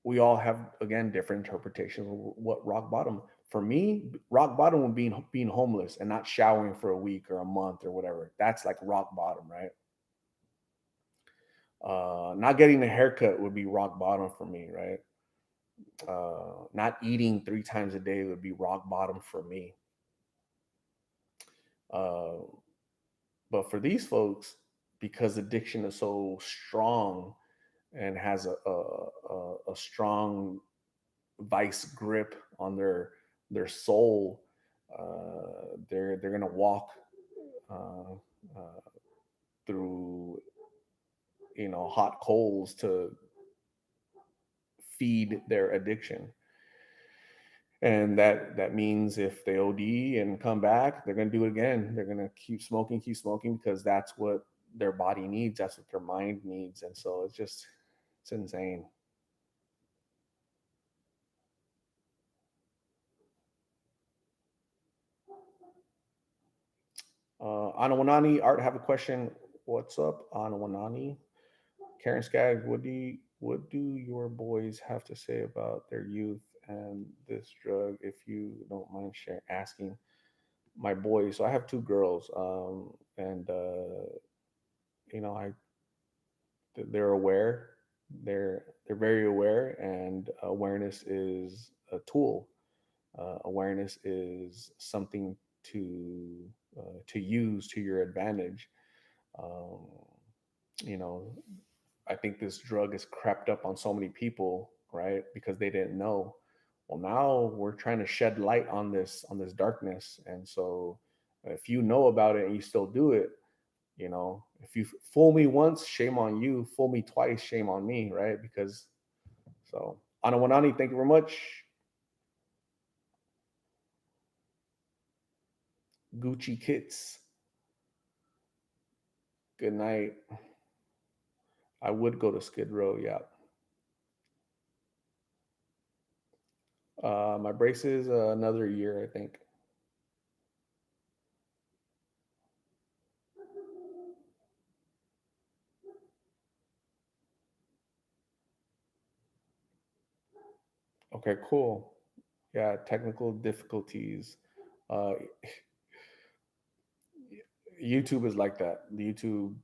we all have, again, different interpretations of what rock bottom. For me, rock bottom would be being homeless and not showering for a week or a month or whatever. That's like rock bottom, right? Not getting a haircut would be rock bottom for me, right? Not eating 3 times a day would be rock bottom for me. Uh, but for these folks, because addiction is so strong and has a strong vice grip on their soul, they're gonna walk uh, uh, through hot coals to feed their addiction. And that means if they OD and come back, they're gonna do it again. They're gonna keep smoking because that's what their body needs. That's what their mind needs. And so it's insane. Anawanani, Art, have a question. What's up, Anawanani? Karen Skag, what do your boys have to say about their youth and this drug? If you don't mind sharing, asking. My boys. So I have two girls, and I they're aware. They're very aware, and awareness is a tool. Awareness is something to use to your advantage. Um, you know, I think this drug has crept up on so many people, right? Because they didn't know. Well, now we're trying to shed light on this darkness, and so if you know about it and you still do it, if you fool me once, shame on you. Fool me twice, shame on me, right? Because so Anawanani, thank you very much. Gucci Kits, good night. I would go to Skid Row, yeah. My braces, another year, I think. Okay, cool. Yeah, technical difficulties. Uh, YouTube is like that. YouTube,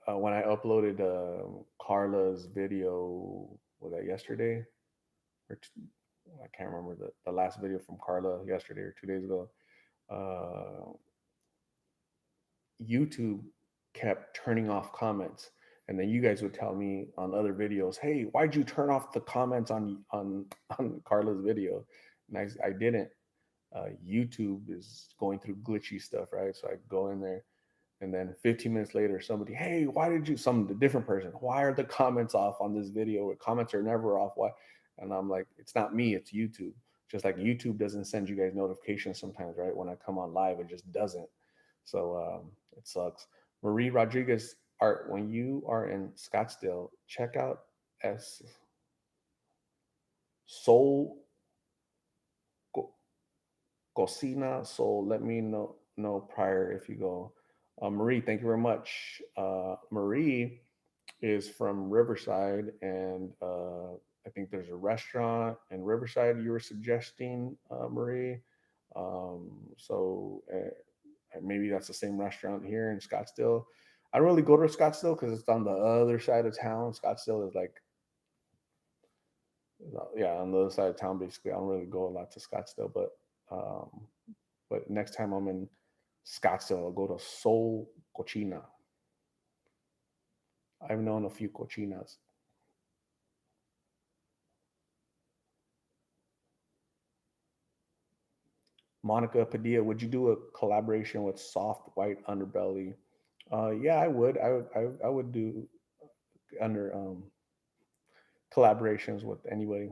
when I uploaded Carla's video, was that yesterday? Or I can't remember the last video from Carla, yesterday or 2 days ago. Uh, YouTube kept turning off comments. And then you guys would tell me on other videos, "Hey, why'd you turn off the comments on Carla's video?" And I didn't. YouTube is going through glitchy stuff, right? So I go in there, and then 15 minutes later, somebody, "Hey, why did you?" Some different person, "Why are the comments off on this video? Comments are never off. Why?" And I'm like, "It's not me. It's YouTube." Just like YouTube doesn't send you guys notifications sometimes, right? When I come on live, it just doesn't. So it sucks. Marie Rodriguez, Art, when you are in Scottsdale, check out S Soul Cocina. So let me know prior if you go. Marie, thank you very much. Marie, is from Riverside, and I think there's a restaurant in Riverside you were suggesting, Marie. Maybe that's the same restaurant here in Scottsdale. I don't really go to Scottsdale because it's on the other side of town. Scottsdale is like, yeah, on the other side of town. Basically, I don't really go a lot to Scottsdale, um, but next time I'm in Scottsdale, I'll go to Soul Cochina. I've known a few cochinas. Monica Padilla, would you do a collaboration with Soft White Underbelly? Yeah, I would. I would do under collaborations with anybody.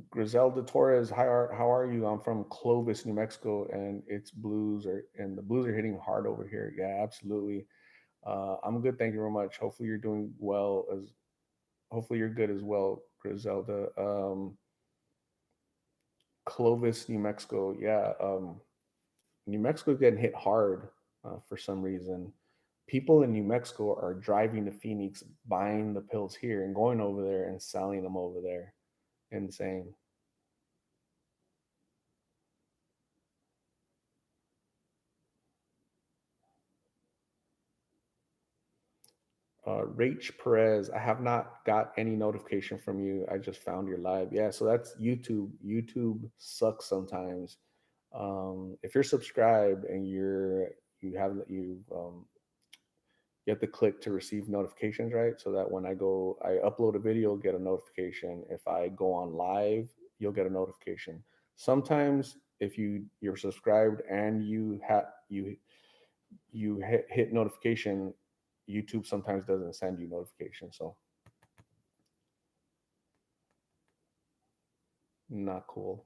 Griselda Torres, hi Art, how are you? I'm from Clovis, New Mexico, and the blues are hitting hard over here. Yeah, absolutely. I'm good, thank you very much. Hopefully you're doing well as hopefully you're good as well, Griselda. Clovis, New Mexico. Yeah, New Mexico is getting hit hard for some reason. People in New Mexico are driving to Phoenix, buying the pills here, and going over there and selling them over there. Insane. Rach Perez, I have not got any notification from you. I just found your live. Yeah, so that's YouTube. YouTube sucks sometimes. If you're subscribed and you have to click to receive notifications, right? So that when I upload a video, get a notification. If I go on live, you'll get a notification. Sometimes if you're subscribed and hit notification, YouTube sometimes doesn't send you notification. So not cool.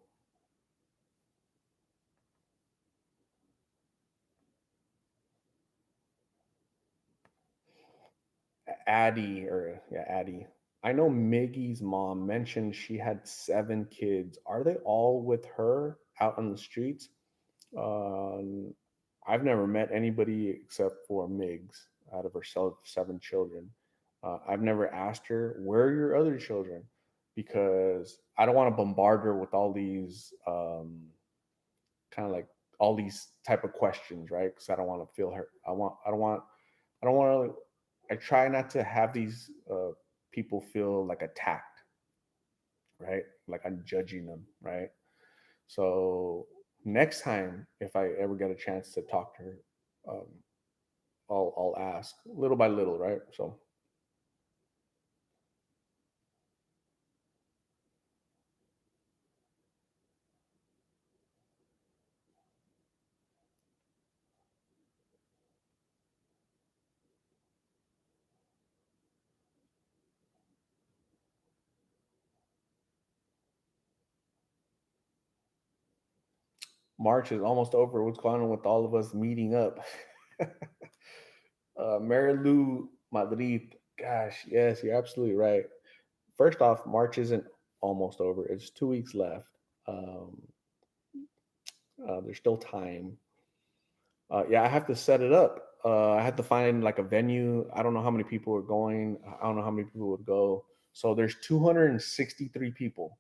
Addie or yeah, Addie. I know Miggy's mom mentioned she had 7 kids. Are they all with her out on the streets? Um, I've never met anybody except for Miggs out of her 7 children. I've never asked her, where are your other children? Because I don't want to bombard her with all these kind of like all these type of questions, right? Because I don't want to feel her. I don't want to. I try not to have these people feel like attacked, right? Like I'm judging them, right? So next time, if I ever get a chance to talk to her, um, I'll ask little by little, right? So March is almost over. What's going on with all of us meeting up? Mary Lou Madrid. Gosh, yes, you're absolutely right. First off, March isn't almost over. It's 2 weeks left. Um, there's still time. Yeah, I have to set it up. I had to find like a venue. I don't know how many people are going. I don't know how many people would go. So there's 263 people.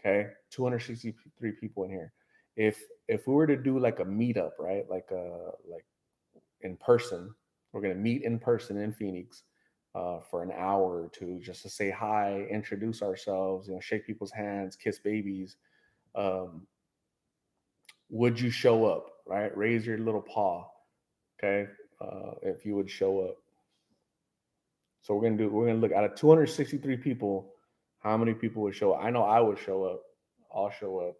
Okay, 263 people in here. If we were to do like a meetup, right? Like in person, we're gonna meet in person in Phoenix for an hour or two just to say hi, introduce ourselves, shake people's hands, kiss babies. Um, would you show up? Right? Raise your little paw. Okay, if you would show up. So we're gonna look out of 263 people, how many people would show up? I know I would show up. I'll show up.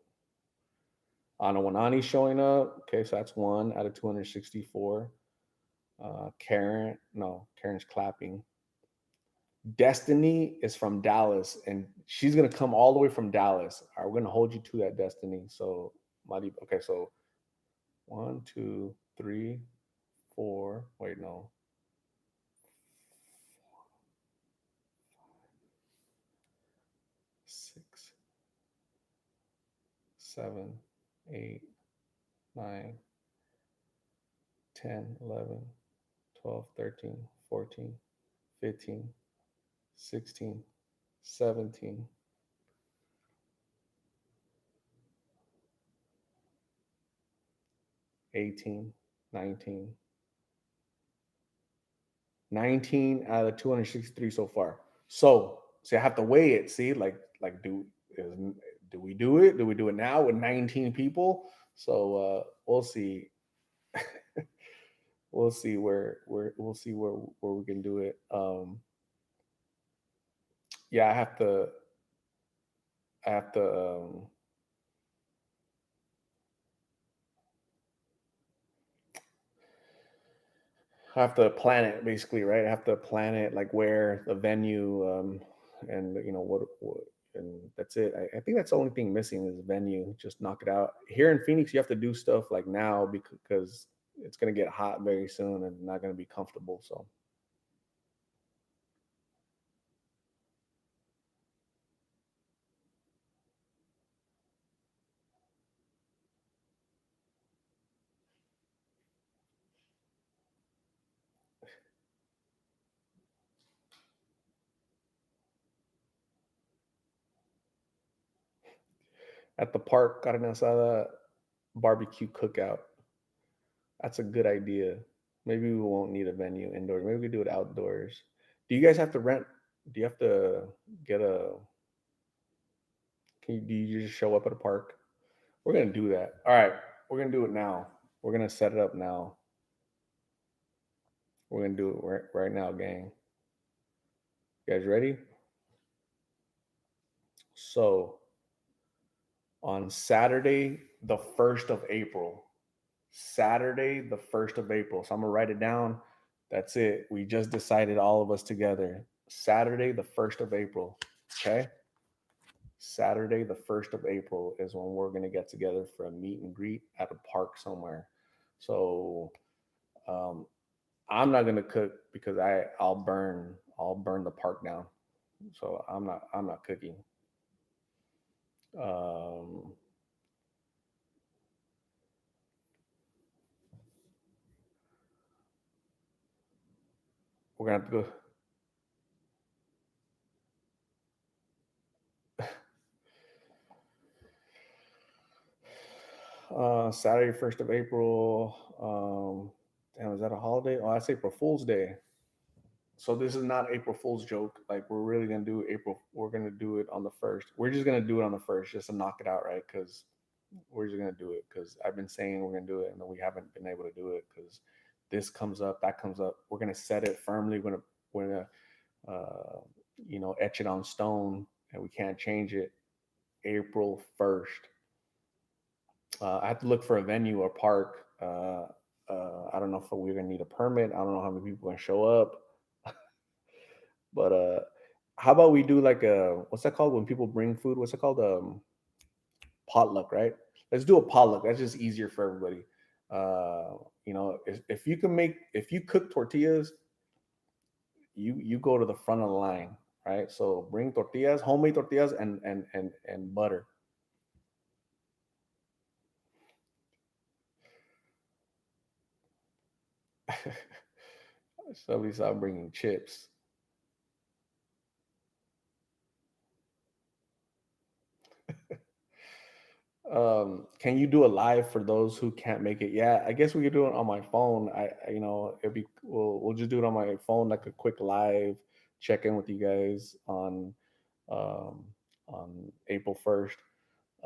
Ana Wanani's showing up. Okay, so that's one out of 264. Karen, no, Karen's clapping. Destiny is from Dallas, and she's gonna come all the way from Dallas. All right, we're gonna hold you to that, Destiny. So, okay, so one, two, three, four. Wait, no, 6, 7, 8, 9, 10, 11, 12, 13, 14, 15, 16, 17, 18, 19, 19 out of 263 so far. So, see, I have to weigh it. See, like is, do we do it? Do we do it now with 19 people? So we'll see. We'll see we'll see where we can do it. Yeah, I have to I have to plan it basically, right? I have to plan it like where the venue, and what and that's it. I think that's the only thing missing is venue. Just knock it out. Here in Phoenix, you have to do stuff like now because it's gonna get hot very soon and not gonna be comfortable. So at the park, carne asada barbecue cookout. That's a good idea. Maybe we won't need a venue indoors. Maybe we do it outdoors. Do you guys have to rent? Do you have to get a? Do you just show up at a park? We're gonna do that. All right, we're gonna do it now. We're gonna set it up now. We're gonna do it right now, gang. You guys ready? So on Saturday, the 1st of April. Saturday, the 1st of April. So I'm gonna write it down. That's it. We just decided all of us together. Saturday, the 1st of April. Okay. Saturday, the 1st of April is when we're gonna get together for a meet and greet at a park somewhere. So um, I'm not gonna cook because I'll burn the park down. So I'm not cooking. Um, we're gonna have to go Saturday, 1st of April. Damn, is that a holiday? Oh, that's April Fool's Day. So this is not April Fool's joke. Like we're really gonna do April. We're gonna do it on the first. We're just gonna do it on the first, just to knock it out, right? Because we're just gonna do it. Because I've been saying we're gonna do it, and then we haven't been able to do it because this comes up, that comes up. We're gonna set it firmly. We're gonna etch it on stone, and we can't change it. April 1st. I have to look for a venue or park. I don't know if we're gonna need a permit. I don't know how many people are gonna show up, but how about we do like a what's that called when people bring food? What's it called? Potluck, right? Let's do a potluck. That's just easier for everybody. If you can if you cook tortillas, you go to the front of the line, right? So bring tortillas, homemade tortillas, and butter. Somebody start bringing chips. Can you do a live for those who can't make it? Yeah, I guess we could do it on my phone. It'd be we'll just do it on my phone, like a quick live check in with you guys um on April 1st.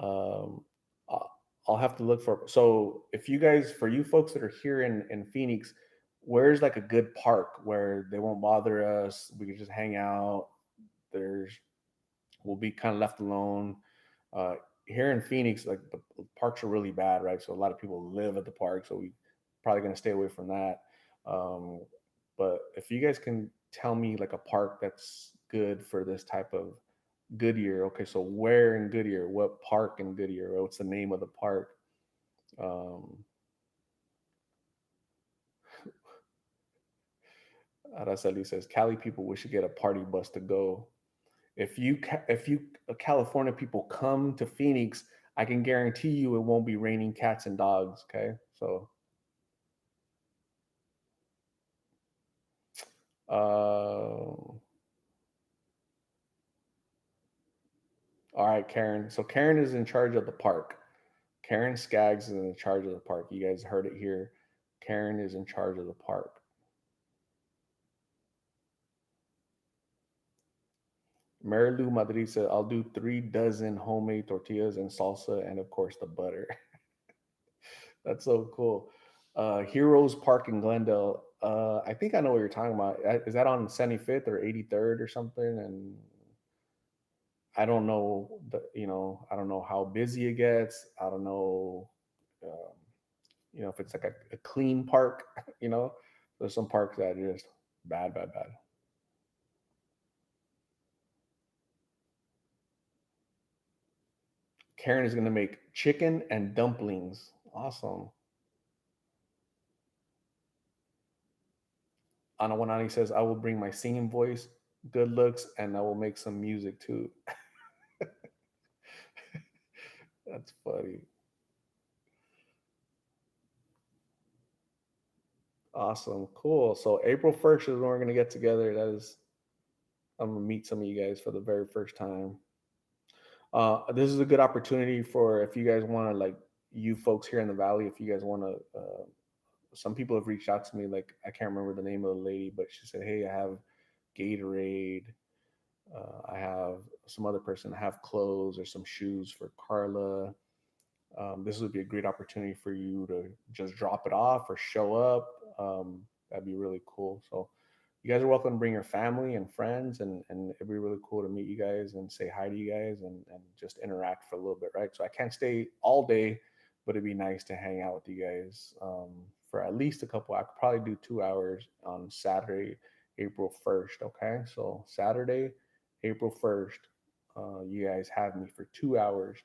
Um, I'll I'll have to look for. So if you guys, for you folks that are here in Phoenix, where's like a good park where they won't bother us? We can just hang out. There's We'll be kind of left alone. Uh, Here in Phoenix, like the parks are really bad, right? So a lot of people live at the park, so we probably gonna stay away from that. Um, but if you guys can tell me like a park that's good for this type of Goodyear, okay, so where in Goodyear? What park in Goodyear? What's the name of the park? Um, Araceli says Cali people we should get a party bus to go. If you California people come to Phoenix, I can guarantee you it won't be raining cats and dogs. Okay, so all right, Karen. So Karen is in charge of the park. Karen Skaggs is in charge of the park. You guys heard it here. Karen is in charge of the park. Mary Lou Madrid said, I'll do 3 dozen homemade tortillas and salsa and of course the butter. That's so cool. Heroes Park in Glendale. I think I know what you're talking about. Is that on 75th or 83rd or something? And I don't know I don't know how busy it gets. I don't know, um, if it's like a clean park. you know, there's some parks that are just bad, bad, bad. Karen is going to make chicken and dumplings. Awesome. Anawanani says, I will bring my singing voice, good looks, and I will make some music too. That's funny. Awesome. Cool. So April 1st is when we're going to get together. I'm going to meet some of you guys for the very first time. This is a good opportunity for if you guys want to, like, you folks here in the Valley, if you guys want to, some people have reached out to me. Like, I can't remember the name of the lady, but she said, hey, I have Gatorade. I have some other person, I have clothes or some shoes for Carla. This would be a great opportunity for you to just drop it off or show up. That'd be really cool. So you guys are welcome to bring your family and friends, and it'd be really cool to meet you guys and say hi to you guys and just interact for a little bit, right? So I can't stay all day, but it'd be nice to hang out with you guys for at least a couple. I could probably do 2 hours on Saturday, April 1st. Okay, so Saturday, April 1st, you guys have me for 2 hours.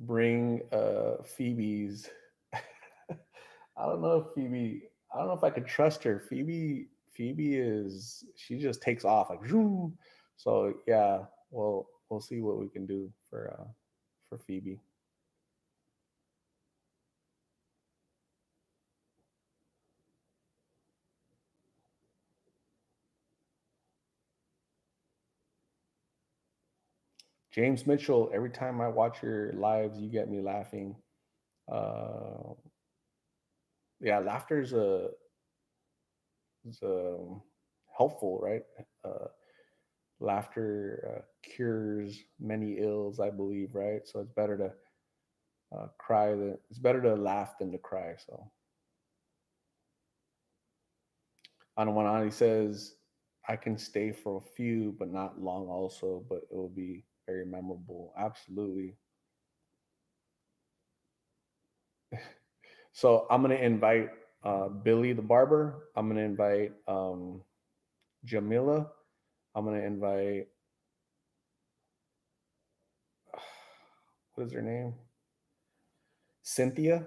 Bring Phoebe's. I don't know if Phoebe. I don't know if I could trust her. Phoebe is. She just takes off like. Zoom. So yeah, we'll see what we can do for Phoebe. James Mitchell. Every time I watch your lives, you get me laughing. Uh, yeah, laughter is helpful, right? Uh, Laughter cures many ills, I believe, right? So it's better to it's better to laugh than to cry. So Anawanani says, I can stay for a few, but not long also, but it will be very memorable. Absolutely. So I'm going to invite Billy the barber. I'm going to invite Jamila. I'm going to invite, what is her name? Cynthia,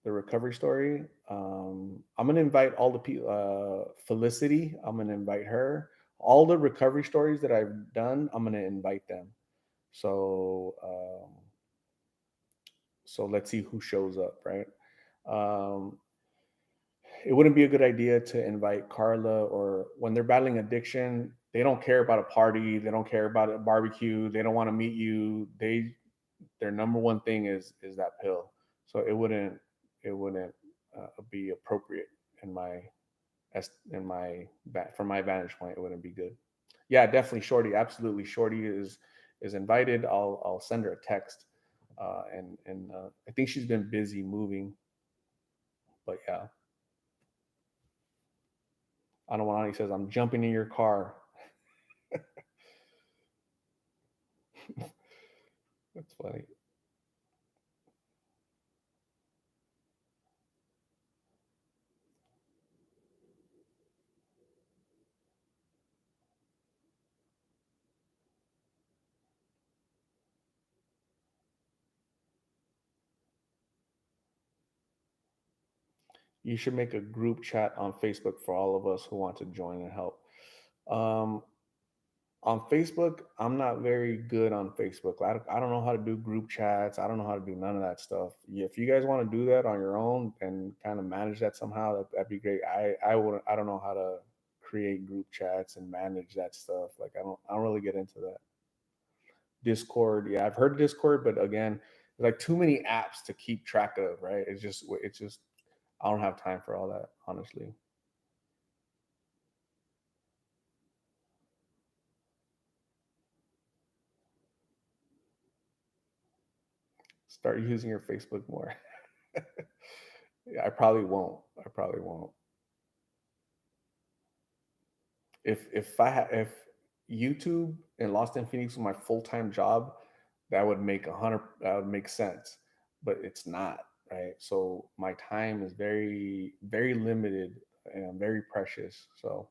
the recovery story. I'm gonna invite all the people. Felicity, I'm gonna invite her. All the recovery stories that I've done, I'm gonna invite them. So so let's see who shows up, right? Um, it wouldn't be a good idea to invite Carla, or when they're battling addiction, they don't care about a party, they don't care about a barbecue, they don't want to meet you. Their number one thing is that pill. So it wouldn't be appropriate in my from my vantage point. It wouldn't be good. Yeah, definitely Shorty. Absolutely, Shorty is invited. I'll send her a text, and I think she's been busy moving, but yeah. Anawani says I'm jumping in your car. That's funny. You should make a group chat on Facebook for all of us who want to join and help. Um, On Facebook, I'm not very good on Facebook. I don't know how to do group chats. I don't know how to do none of that stuff. Yeah, if you guys want to do that on your own and kind of manage that somehow, that'd be great. I don't know how to create group chats and manage that stuff. Like I don't really get into that. Discord, yeah, I've heard of Discord, but again, like too many apps to keep track of, right? It's just I don't have time for all that, honestly. Start using your Facebook more. Yeah, I probably won't. I probably won't. If YouTube and Lost in Phoenix was my full time job, that would make sense, but it's not, right? So my time is very limited and very precious. So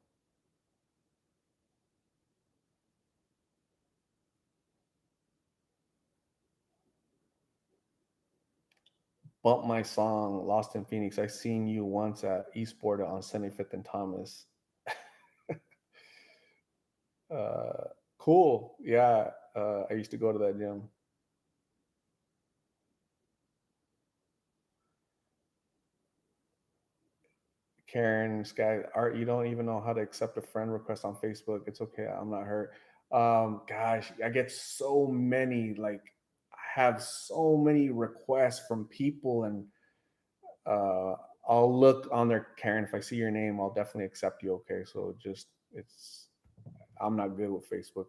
bump my song Lost in Phoenix. I seen you once at Eastport on 75th and Thomas. uh, cool. Yeah, I used to go to that gym. Karen, Sky, Art, you don't even know how to accept a friend request on Facebook. It's okay. I'm not hurt. Gosh, I get so many, like, I have so many requests from people, and uh, I'll look on there, Karen. If I see your name, I'll definitely accept you. Okay. So just, I'm not good with Facebook,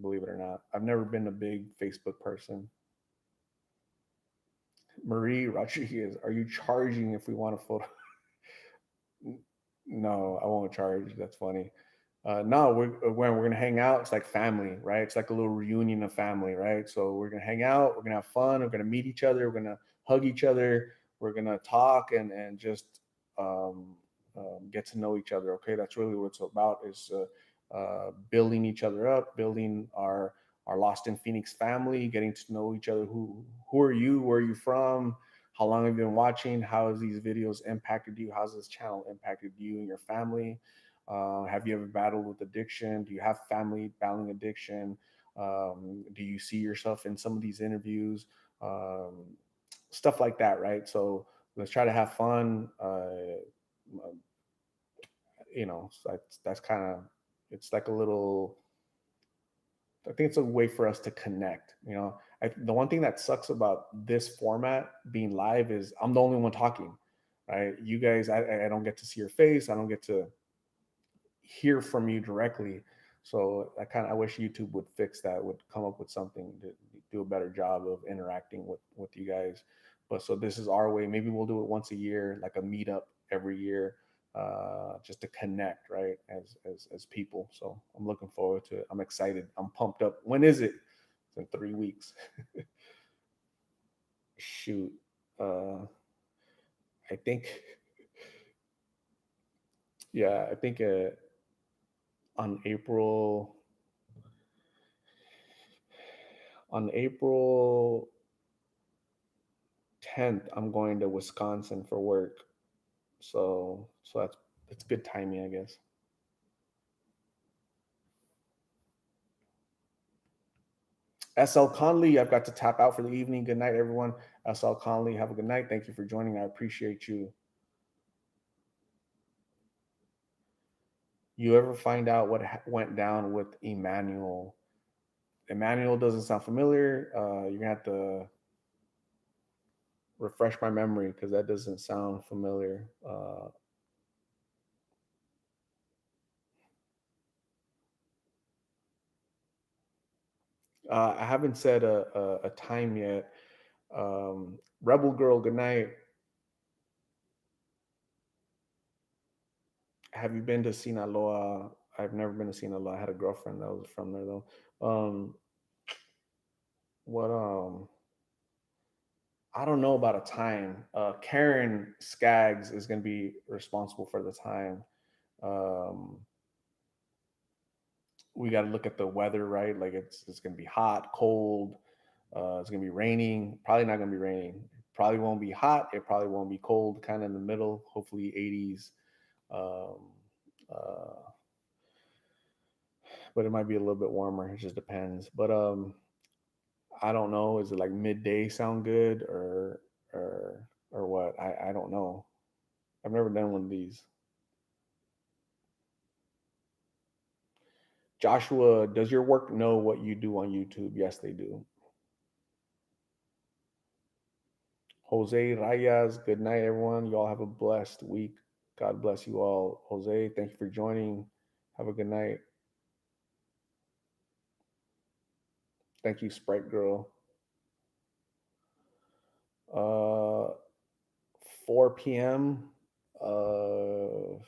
believe it or not. I've never been a big Facebook person. Marie Rodriguez, are you charging if we want a photo? No, I won't charge. That's funny. No, when we're gonna hang out, it's like family, right? It's like a little reunion of family, right? So we're gonna hang out, we're gonna have fun, we're gonna meet each other, we're gonna hug each other, we're gonna talk and just um, get to know each other. Okay, that's really what it's about: is building each other up, building our Lost in Phoenix family, getting to know each other. Who are you? Where are you from? How long have you been watching? How has these videos impacted you? How's this channel impacted you and your family? Have you ever battled with addiction? Do you have family battling addiction? Do you see yourself in some of these interviews? Um, Stuff like that, right? So let's try to have fun. So that's kind of, it's like a little, I think it's a way for us to connect. The one thing that sucks about this format being live is I'm the only one talking, right? You guys, I don't get to see your face. I don't get to hear from you directly. So I wish YouTube would fix that, would come up with something to do a better job of interacting with you guys. But so this is our way. Maybe we'll do it once a year, like a meetup every year, just to connect, right? As people. So I'm looking forward to it. I'm excited. I'm pumped up. When is it? It's in 3 weeks. Shoot. Uh, I think, yeah, I think on April on April 10th, I'm going to Wisconsin for work. So that's good timing, I guess. SL Conley, I've got to tap out for the evening. Good night, everyone. SL Conley, have a good night. Thank you for joining. I appreciate you. You ever find out what went down with Emmanuel? Emmanuel doesn't sound familiar. You're gonna have to refresh my memory because that doesn't sound familiar. I haven't said a time yet. Rebel Girl, good night. Have you been to Sinaloa? I've never been to Sinaloa. I had a girlfriend that was from there though. What I don't know about a time. Karen Skaggs is going to be responsible for the time. Um, we got to look at the weather, right? Like it's going to be hot, cold. It's going to be raining. Probably not going to be raining. Probably won't be hot. It probably won't be cold. Kind of in the middle. Hopefully 80s. Um, uh, but it might be a little bit warmer. It just depends. But I don't know. Is it like midday sound good or what? I don't know. I've never done one of these. Joshua, does your work know what you do on YouTube? Yes, they do. Jose Rayas, good night, everyone. You all have a blessed week. God bless you all. Jose, thank you for joining. Have a good night. Thank you, Sprite Girl. Uh, 4 p.m. Uh,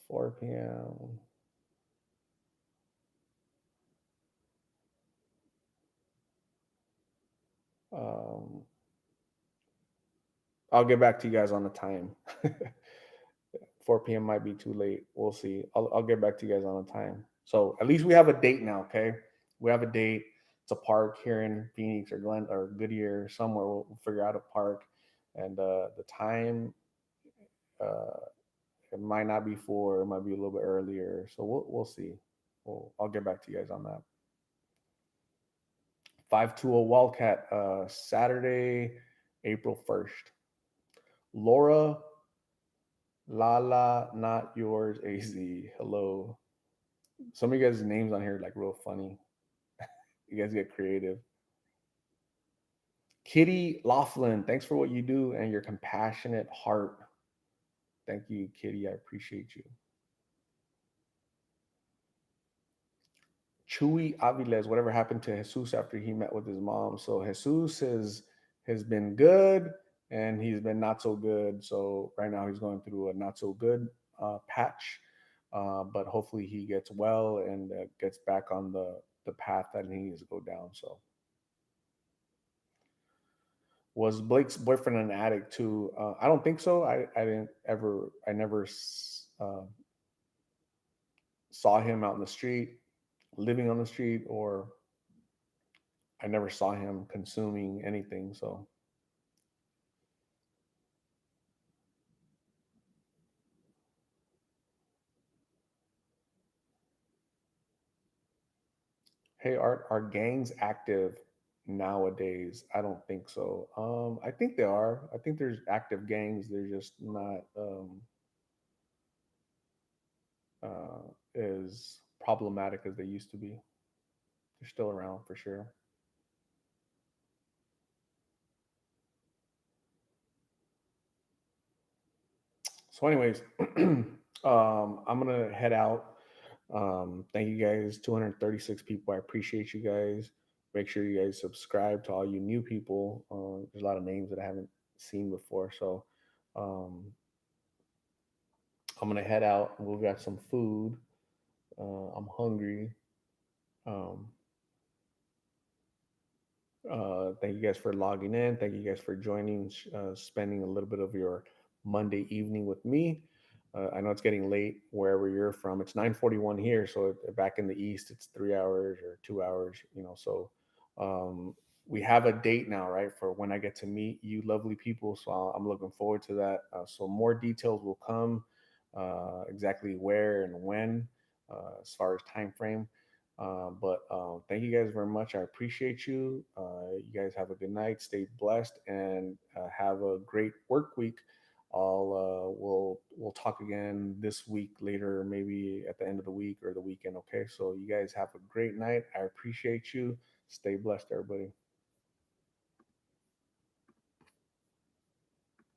4 p.m. Um, I'll get back to you guys on the time. 4 p.m. might be too late. We'll see. I'll get back to you guys on the time. So at least we have a date now. Okay, we have a date. It's a park here in Phoenix or Glen or Goodyear somewhere. We'll figure out a park, and the time uh, it might not be 4. It might be a little bit earlier. So we'll see. I'll get back to you guys on that. 520 Wildcat, Saturday, April 1st. Laura Lala, not yours, AZ. Hello. Some of you guys' names on here are like real funny. You guys get creative. Kitty Laughlin, thanks for what you do and your compassionate heart. Thank you, Kitty. I appreciate you. Chuy Aviles, whatever happened to Jesus after he met with his mom? So Jesus has been good and he's been not so good. So right now he's going through a not so good patch, but hopefully he gets well and gets back on the path that he needs to go down. So was Blake's boyfriend an addict too? I don't think so. I didn't ever I never saw him out in the street, living on the street, or I never saw him consuming anything. So, hey, are gangs active nowadays? I don't think so. I think they are. I think there's active gangs. They're just not as problematic as they used to be. They're still around for sure. So, anyways, I'm gonna head out. Thank you guys, 236 people. I appreciate you guys. Make sure you guys subscribe to all you new people. There's a lot of names that I haven't seen before, so um, I'm gonna head out. We'll grab some food. I'm hungry. Um, thank you guys for logging in. Thank you guys for joining, spending a little bit of your Monday evening with me. I know it's getting late wherever you're from. It's 9:41 here, so back in the East, it's 3 hours or 2 hours. So um, we have a date now, right, for when I get to meet you, lovely people. So I'm looking forward to that. So more details will come, exactly where and when, as far as time frame. But thank you guys very much. I appreciate you. You guys have a good night. Stay blessed and have a great work week. We'll talk again this week later, maybe at the end of the week or the weekend. Okay. So you guys have a great night. I appreciate you. Stay blessed, everybody.